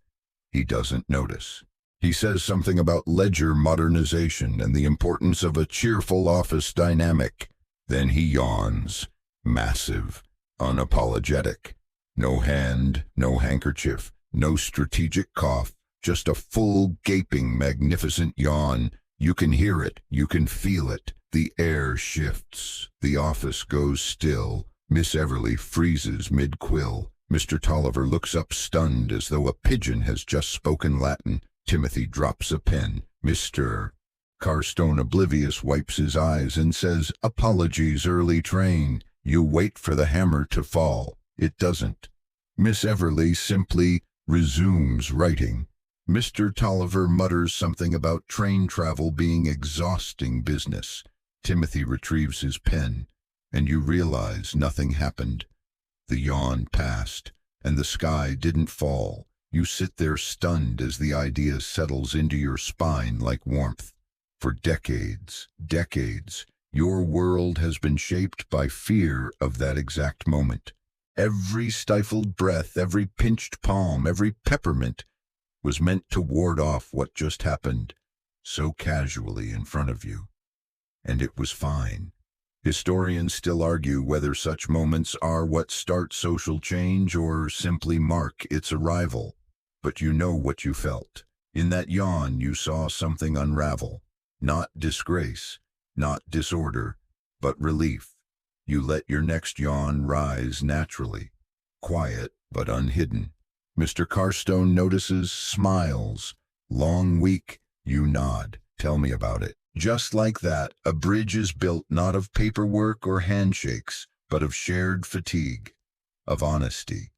He doesn't notice. He says something about ledger modernization and the importance of a cheerful office dynamic. Then he yawns, massive, unapologetic. No hand, no handkerchief, no strategic cough, just a full, gaping, magnificent yawn. You can hear it, you can feel it. The air shifts. The office goes still. Miss Everly freezes mid-quill. Mr. Tolliver looks up stunned as though a pigeon has just spoken Latin. Timothy drops a pen. Mr. Carstone, oblivious, wipes his eyes and says, "Apologies, early train." You wait for the hammer to fall. It doesn't. Miss Everly simply resumes writing. Mr. Tolliver mutters something about train travel being exhausting business. Timothy retrieves his pen, and you realize nothing happened. The yawn passed, and the sky didn't fall. You sit there stunned as the idea settles into your spine like warmth. For decades, your world has been shaped by fear of that exact moment. Every stifled breath, every pinched palm, every peppermint was meant to ward off what just happened so casually in front of you. And it was fine. Historians still argue whether such moments are what start social change or simply mark its arrival. But you know what you felt. In that yawn, you saw something unravel. Not disgrace, not disorder, but relief. You let your next yawn rise naturally, quiet but unhidden. Mr. Carstone notices, smiles. Long week, you nod. Tell me about it. Just like that, a bridge is built not of paperwork or handshakes, but of shared fatigue, of honesty.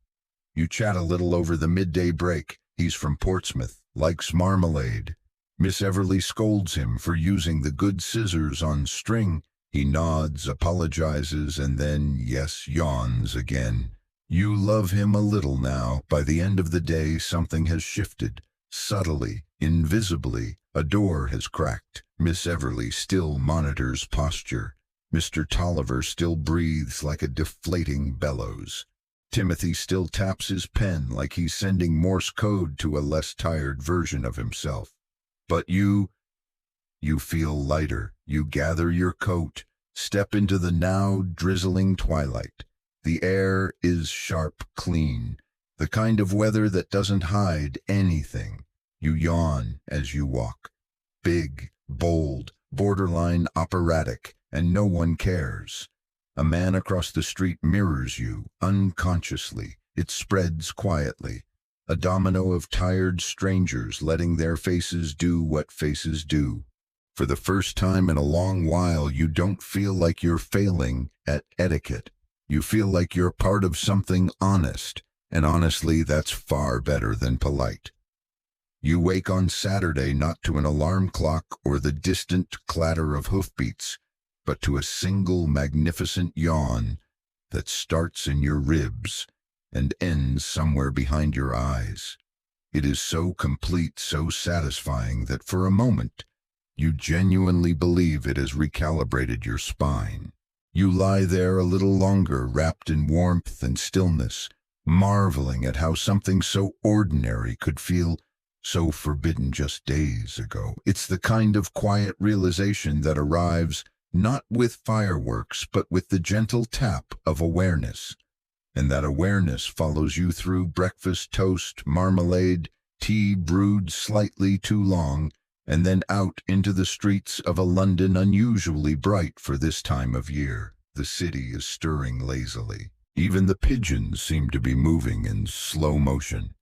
You chat a little over the midday break. He's from Portsmouth, likes marmalade. Miss Everly scolds him for using the good scissors on string. He nods, apologizes, and then, yes, yawns again. You love him a little now. By the end of the day, something has shifted. Subtly, invisibly, a door has cracked. Miss Everly still monitors posture. Mr. Tolliver still breathes like a deflating bellows. Timothy still taps his pen like he's sending Morse code to a less tired version of himself. But you feel lighter. You gather your coat, step into the now drizzling twilight. The air is sharp, clean, the kind of weather that doesn't hide anything. You yawn as you walk. Big, bold, borderline operatic, and no one cares. A man across the street mirrors you, unconsciously. It spreads quietly. A domino of tired strangers letting their faces do what faces do. For the first time in a long while, you don't feel like you're failing at etiquette. You feel like you're part of something honest, and honestly, that's far better than polite. You wake on Saturday not to an alarm clock or the distant clatter of hoofbeats, but to a single magnificent yawn that starts in your ribs and ends somewhere behind your eyes. It is so complete, so satisfying that for a moment, you genuinely believe it has recalibrated your spine. You lie there a little longer, wrapped in warmth and stillness, marveling at how something so ordinary could feel so forbidden just days ago. It's the kind of quiet realization that arrives not with fireworks, but with the gentle tap of awareness. And that awareness follows you through breakfast, toast, marmalade, tea brewed slightly too long, and then out into the streets of a London unusually bright for this time of year. The city is stirring lazily. Even the pigeons seem to be moving in slow motion.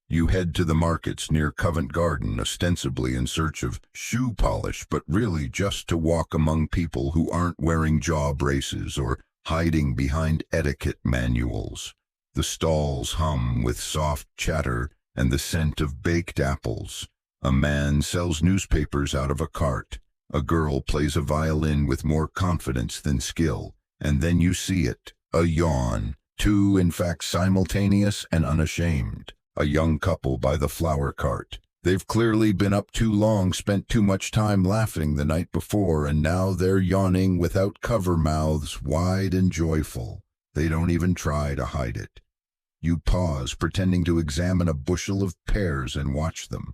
You head to the markets near Covent Garden, ostensibly in search of shoe polish, but really just to walk among people who aren't wearing jaw braces or hiding behind etiquette manuals. The stalls hum with soft chatter and the scent of baked apples. A man sells newspapers out of a cart. A girl plays a violin with more confidence than skill. And then you see it, a yawn, two in fact simultaneous and unashamed. A young couple by the flower cart. They've clearly been up too long, spent too much time laughing the night before, and now they're yawning without cover, mouths wide and joyful. They don't even try to hide it. You pause, pretending to examine a bushel of pears and watch them.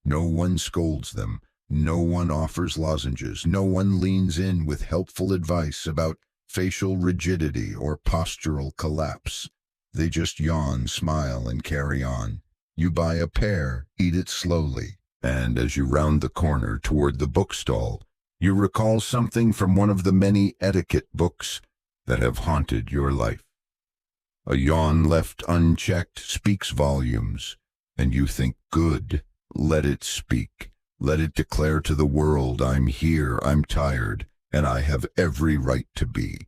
No one scolds them. No one offers lozenges. No one leans in with helpful advice about facial rigidity or postural collapse. They just yawn, smile, and carry on. You buy a pear, eat it slowly, and as you round the corner toward the bookstall, you recall something from one of the many etiquette books that have haunted your life. A yawn left unchecked speaks volumes, and you think, good, let it speak. Let it declare to the world, I'm here, I'm tired, and I have every right to be.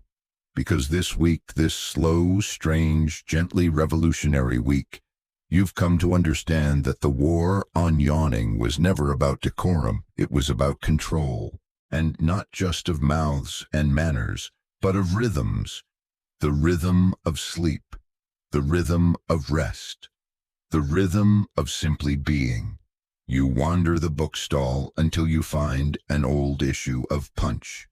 Because this week, this slow, strange, gently revolutionary week, you've come to understand that the war on yawning was never about decorum, it was about control, and not just of mouths and manners, but of rhythms. The rhythm of sleep, the rhythm of rest, the rhythm of simply being. You wander the bookstall until you find an old issue of Punch.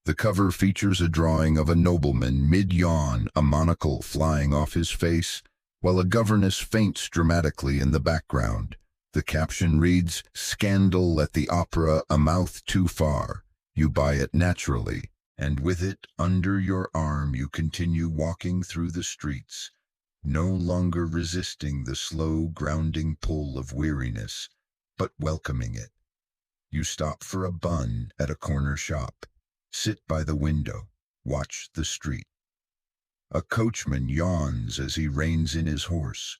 The cover features a drawing of a nobleman mid-yawn, a monocle flying off his face, while a governess faints dramatically in the background. The caption reads, "Scandal at the Opera, a mouth too far." You buy it naturally, and with it under your arm you continue walking through the streets, no longer resisting the slow, grounding pull of weariness, but welcoming it. You stop for a bun at a corner shop. Sit by the window, watch the street. A coachman yawns as he reins in his horse.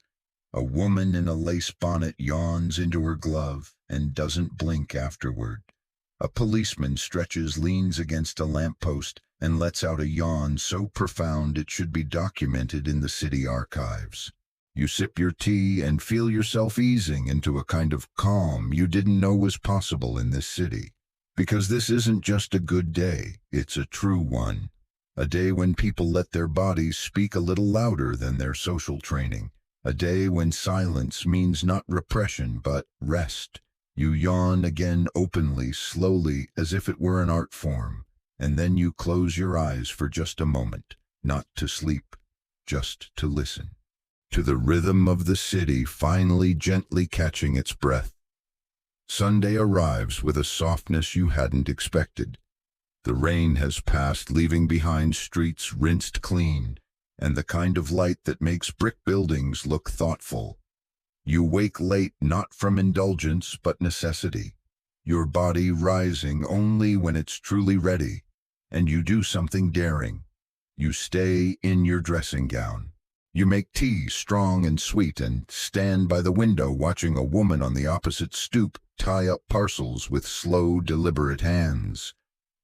A woman in a lace bonnet yawns into her glove and doesn't blink afterward. A policeman stretches, leans against a lamppost, and lets out a yawn so profound it should be documented in the city archives. You sip your tea and feel yourself easing into a kind of calm you didn't know was possible in this city. Because this isn't just a good day, it's a true one. A day when people let their bodies speak a little louder than their social training. A day when silence means not repression, but rest. You yawn again openly, slowly, as if it were an art form. And then you close your eyes for just a moment, not to sleep, just to listen. To the rhythm of the city finally gently catching its breath. Sunday arrives with a softness you hadn't expected. The rain has passed, leaving behind streets rinsed clean, and the kind of light that makes brick buildings look thoughtful. You wake late not from indulgence but necessity, your body rising only when it's truly ready, and you do something daring. You stay in your dressing gown. You make tea strong and sweet and stand by the window watching a woman on the opposite stoop tie up parcels with slow, deliberate hands.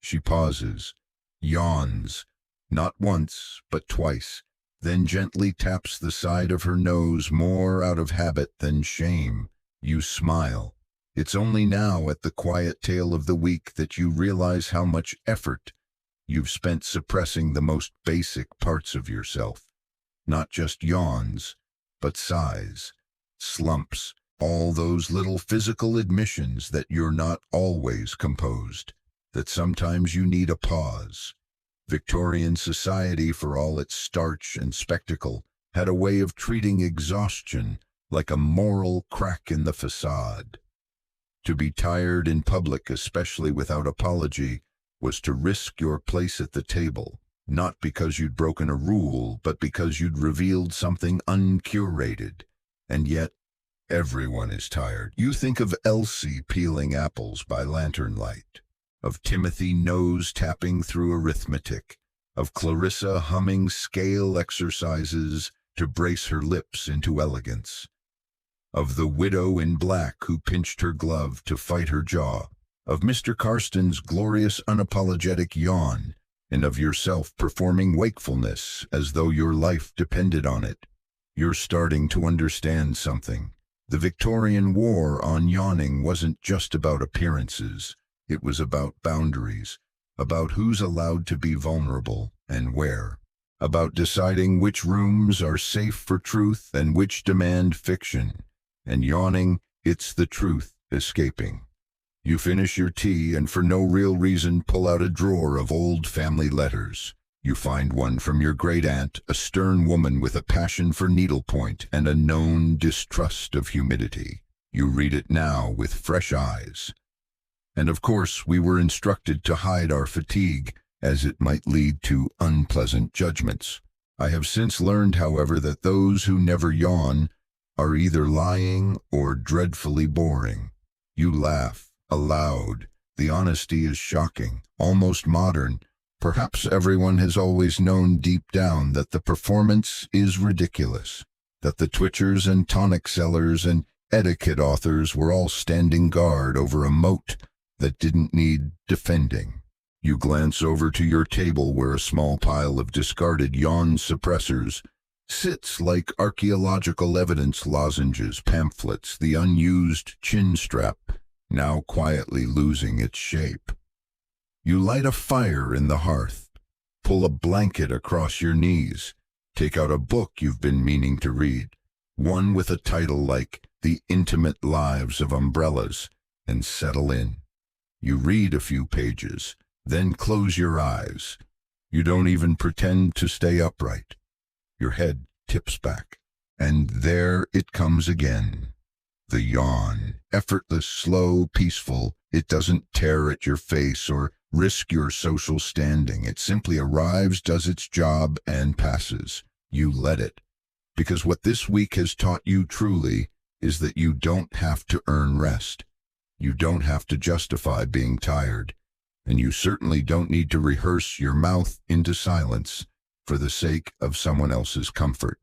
She pauses, yawns, not once, but twice, then gently taps the side of her nose more out of habit than shame. You smile. It's only now at the quiet tale of the week that you realize how much effort you've spent suppressing the most basic parts of yourself. Not just yawns, but sighs, slumps, all those little physical admissions that you're not always composed, that sometimes you need a pause. Victorian society, for all its starch and spectacle, had a way of treating exhaustion like a moral crack in the facade. To be tired in public, especially without apology, was to risk your place at the table, not because you'd broken a rule, but because you'd revealed something uncurated. And yet, everyone is tired. You think of Elsie peeling apples by lantern light, of Timothy nose tapping through arithmetic, of Clarissa humming scale exercises to brace her lips into elegance, of the widow in black who pinched her glove to fight her jaw, of Mr. Carston's glorious unapologetic yawn, and of yourself performing wakefulness as though your life depended on it. You're starting to understand something. The Victorian war on yawning wasn't just about appearances. It was about boundaries, about who's allowed to be vulnerable and where, about deciding which rooms are safe for truth and which demand fiction. And yawning, it's the truth escaping. You finish your tea and for no real reason pull out a drawer of old family letters. You find one from your great-aunt, a stern woman with a passion for needlepoint and a known distrust of humidity. You read it now with fresh eyes. And of course, we were instructed to hide our fatigue, as it might lead to unpleasant judgments. I have since learned, however, that those who never yawn are either lying or dreadfully boring. You laugh aloud. The honesty is shocking, almost modern. Perhaps everyone has always known deep down that the performance is ridiculous, that the twitchers and tonic sellers and etiquette authors were all standing guard over a moat that didn't need defending. You glance over to your table where a small pile of discarded yawn suppressors sits like archaeological evidence lozenges, pamphlets, the unused chin strap, now quietly losing its shape. You light a fire in the hearth, pull a blanket across your knees, take out a book you've been meaning to read, one with a title like The Intimate Lives of Umbrellas, and settle in. You read a few pages, then close your eyes. You don't even pretend to stay upright. Your head tips back, and there it comes again. The yawn, effortless, slow, peaceful. It doesn't tear at your face or risk your social standing. It simply arrives, does its job, and passes. You let it. Because what this week has taught you truly is that you don't have to earn rest. You don't have to justify being tired. And you certainly don't need to rehearse your mouth into silence for the sake of someone else's comfort.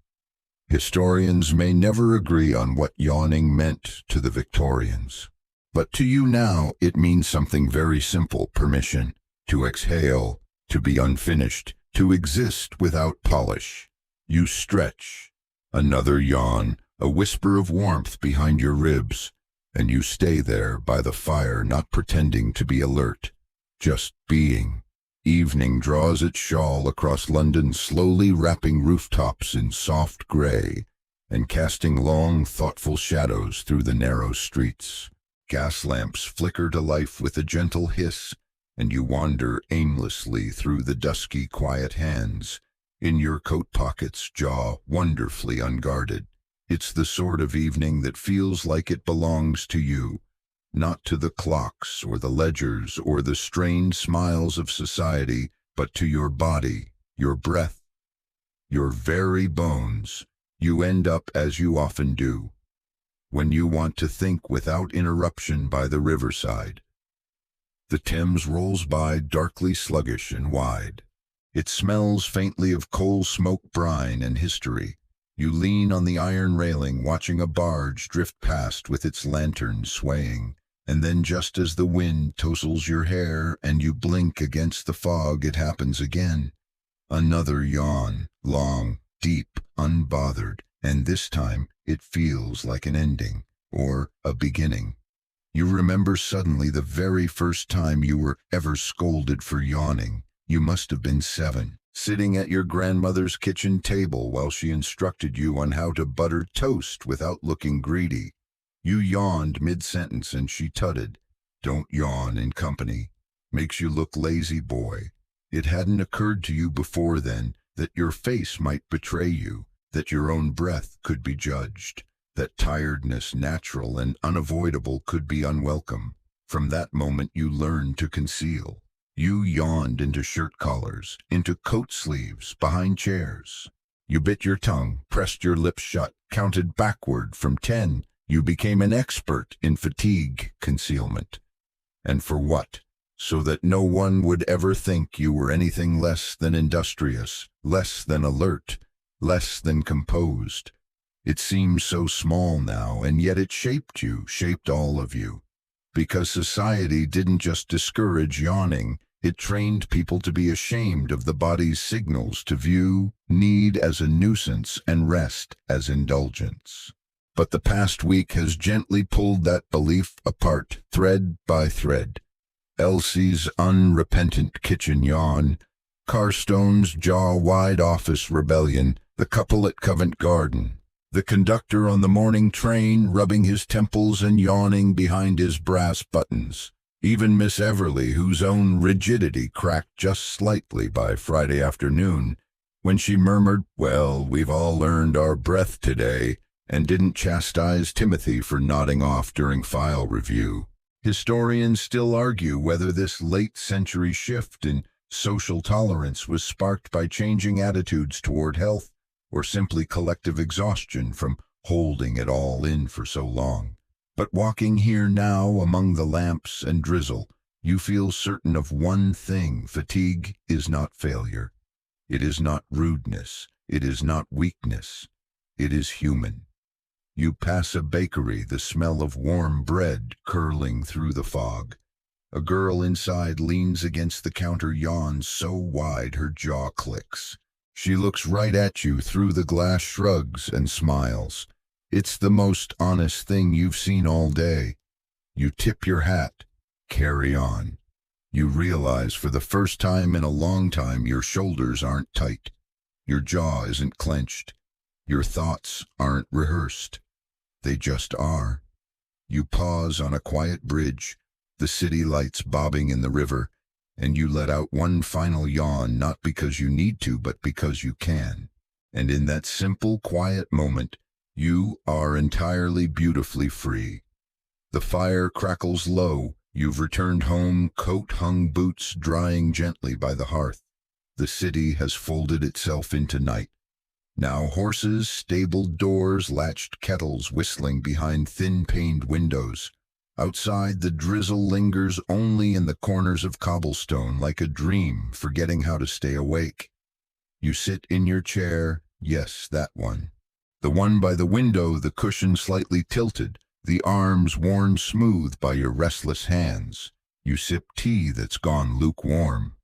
Historians may never agree on what yawning meant to the Victorians. But to you now, it means something very simple: permission to exhale, to be unfinished, to exist without polish. You stretch. Another yawn, a whisper of warmth behind your ribs, and you stay there by the fire, not pretending to be alert, just being. Evening draws its shawl across London, slowly wrapping rooftops in soft gray and casting long, thoughtful shadows through the narrow streets. Gas lamps flicker to life with a gentle hiss, and you wander aimlessly through the dusky, quiet hands, in your coat pockets, jaw wonderfully unguarded. It's the sort of evening that feels like it belongs to you, not to the clocks or the ledgers or the strained smiles of society, but to your body, your breath, your very bones. You end up, as you often do, when you want to think without interruption by the riverside. The Thames rolls by, darkly sluggish and wide. It smells faintly of coal smoke, brine, and history. You lean on the iron railing, watching a barge drift past with its lantern swaying. And then just as the wind tousles your hair and you blink against the fog, it happens again. Another yawn, long, deep, unbothered, and this time it feels like an ending, or a beginning. You remember suddenly the very first time you were ever scolded for yawning. You must have been 7, sitting at your grandmother's kitchen table while she instructed you on how to butter toast without looking greedy. You yawned mid-sentence and she tutted, "Don't yawn in company. Makes you look lazy, boy." It hadn't occurred to you before then that your face might betray you, that your own breath could be judged, that tiredness, natural and unavoidable, could be unwelcome. From that moment you learned to conceal. You yawned into shirt collars, into coat sleeves, behind chairs. You bit your tongue, pressed your lips shut, counted backward from 10. You became an expert in fatigue concealment. And for what? So that no one would ever think you were anything less than industrious, less than alert, less than composed. It seems so small now, and yet it shaped you, shaped all of you. Because society didn't just discourage yawning, it trained people to be ashamed of the body's signals, to view need as a nuisance and rest as indulgence. But the past week has gently pulled that belief apart, thread by thread. Elsie's unrepentant kitchen yawn, Carstone's jaw-wide office rebellion, the couple at Covent Garden, the conductor on the morning train rubbing his temples and yawning behind his brass buttons, even Miss Everly, whose own rigidity cracked just slightly by Friday afternoon, when she murmured, "Well, we've all earned our breath today," and didn't chastise Timothy for nodding off during file review. Historians still argue whether this late-century shift in social tolerance was sparked by changing attitudes toward health, or simply collective exhaustion from holding it all in for so long. But walking here now among the lamps and drizzle, you feel certain of one thing: fatigue is not failure. It is not rudeness. It is not weakness. It is human. You pass a bakery, the smell of warm bread curling through the fog. A girl inside leans against the counter, yawns so wide her jaw clicks. She looks right at you through the glass, shrugs and smiles. It's the most honest thing you've seen all day. You tip your hat, carry on. You realize for the first time in a long time your shoulders aren't tight. Your jaw isn't clenched. Your thoughts aren't rehearsed. They just are. You pause on a quiet bridge, the city lights bobbing in the river, and you let out one final yawn, not because you need to, but because you can. And in that simple, quiet moment, you are entirely beautifully free. The fire crackles low. You've returned home, coat-hung boots drying gently by the hearth. The city has folded itself into night. Now horses, stabled doors, latched kettles whistling behind thin-paned windows. Outside, the drizzle lingers only in the corners of cobblestone, like a dream, forgetting how to stay awake. You sit in your chair, yes, that one. The one by the window, the cushion slightly tilted, the arms worn smooth by your restless hands. You sip tea that's gone lukewarm.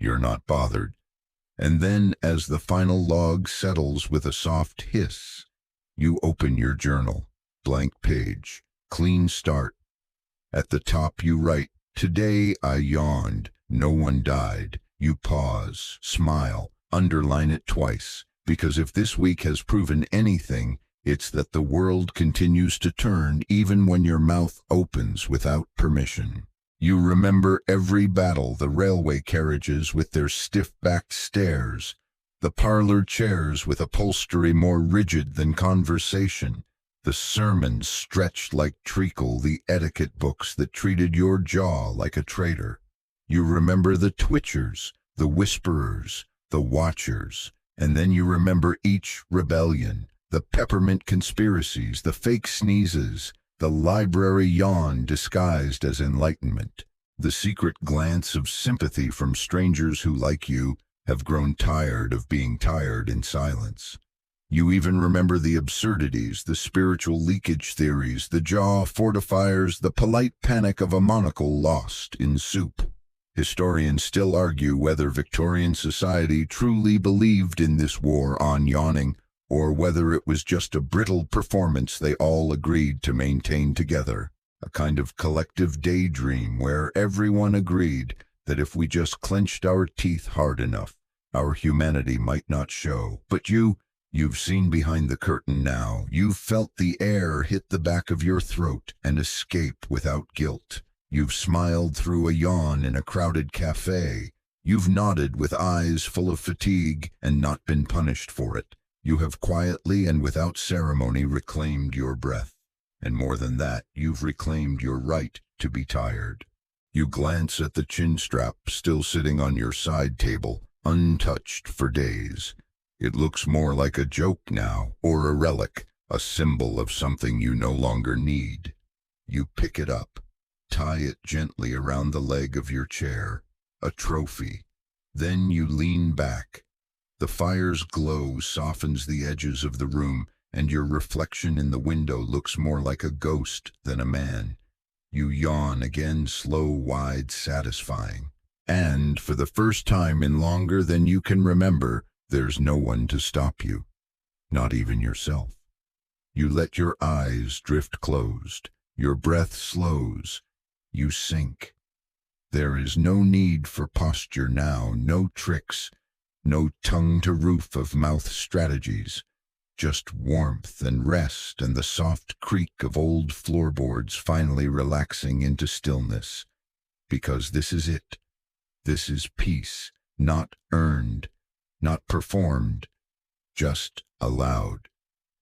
You're not bothered. And then, as the final log settles with a soft hiss, you open your journal. Blank page. Clean start. At the top you write, "Today I yawned. No one died." You pause, smile, underline it twice, because if this week has proven anything, it's that the world continues to turn even when your mouth opens without permission. You remember every battle, the railway carriages with their stiff-backed stairs, the parlor chairs with upholstery more rigid than conversation, the sermons stretched like treacle, the etiquette books that treated your jaw like a traitor. You remember the twitchers, the whisperers, the watchers, and then you remember each rebellion, the peppermint conspiracies, the fake sneezes, the library yawn disguised as enlightenment, the secret glance of sympathy from strangers who, like you, have grown tired of being tired in silence. You even remember the absurdities, the spiritual leakage theories, the jaw fortifiers, the polite panic of a monocle lost in soup. Historians still argue whether Victorian society truly believed in this war on yawning, or whether it was just a brittle performance they all agreed to maintain together. A kind of collective daydream where everyone agreed that if we just clenched our teeth hard enough, our humanity might not show. But you've seen behind the curtain now. You've felt the air hit the back of your throat and escape without guilt. You've smiled through a yawn in a crowded café. You've nodded with eyes full of fatigue and not been punished for it. You have quietly and without ceremony reclaimed your breath. And more than that, you've reclaimed your right to be tired. You glance at the chin strap still sitting on your side table, untouched for days. It looks more like a joke now, or a relic, a symbol of something you no longer need. You pick it up, tie it gently around the leg of your chair, a trophy. Then you lean back. The fire's glow softens the edges of the room, and your reflection in the window looks more like a ghost than a man. You yawn again, slow, wide, satisfying. And, for the first time in longer than you can remember, there's no one to stop you, not even yourself. You let your eyes drift closed, your breath slows, you sink. There is no need for posture now, no tricks, no tongue-to-roof of mouth strategies. Just warmth and rest and the soft creak of old floorboards finally relaxing into stillness. Because this is it. This is peace, not earned, not performed, just allowed.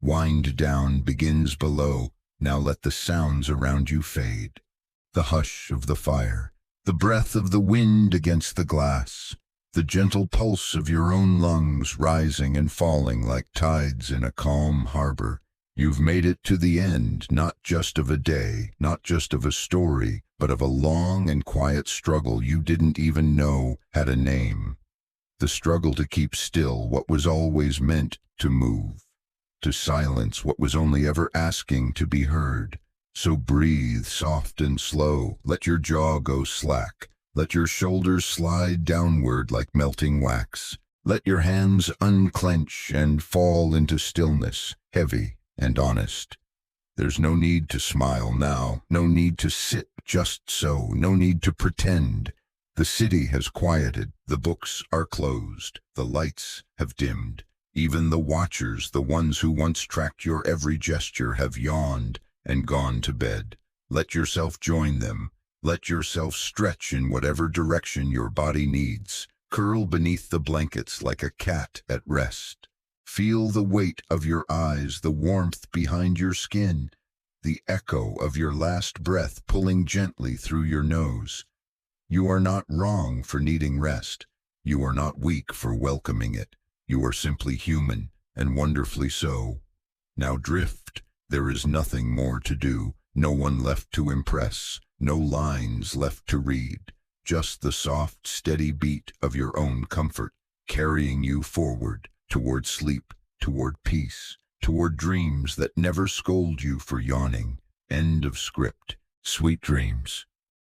Wind down begins below. Now let the sounds around you fade. The hush of the fire, the breath of the wind against the glass, the gentle pulse of your own lungs rising and falling like tides in a calm harbor. You've made it to the end, not just of a day, not just of a story, but of a long and quiet struggle you didn't even know had a name. The struggle to keep still what was always meant to move, to silence what was only ever asking to be heard. So breathe soft and slow, let your jaw go slack. Let your shoulders slide downward like melting wax. Let your hands unclench and fall into stillness, heavy and honest. There's no need to smile now, no need to sit just so, no need to pretend. The city has quieted, the books are closed, the lights have dimmed. Even the watchers, the ones who once tracked your every gesture, have yawned and gone to bed. Let yourself join them. Let yourself stretch in whatever direction your body needs. Curl beneath the blankets like a cat at rest. Feel the weight of your eyes, the warmth behind your skin, the echo of your last breath pulling gently through your nose. You are not wrong for needing rest. You are not weak for welcoming it. You are simply human, and wonderfully so. Now drift. There is nothing more to do, no one left to impress. No lines left to read, just the soft, steady beat of your own comfort, carrying you forward, toward sleep, toward peace, toward dreams that never scold you for yawning. End of script. Sweet dreams.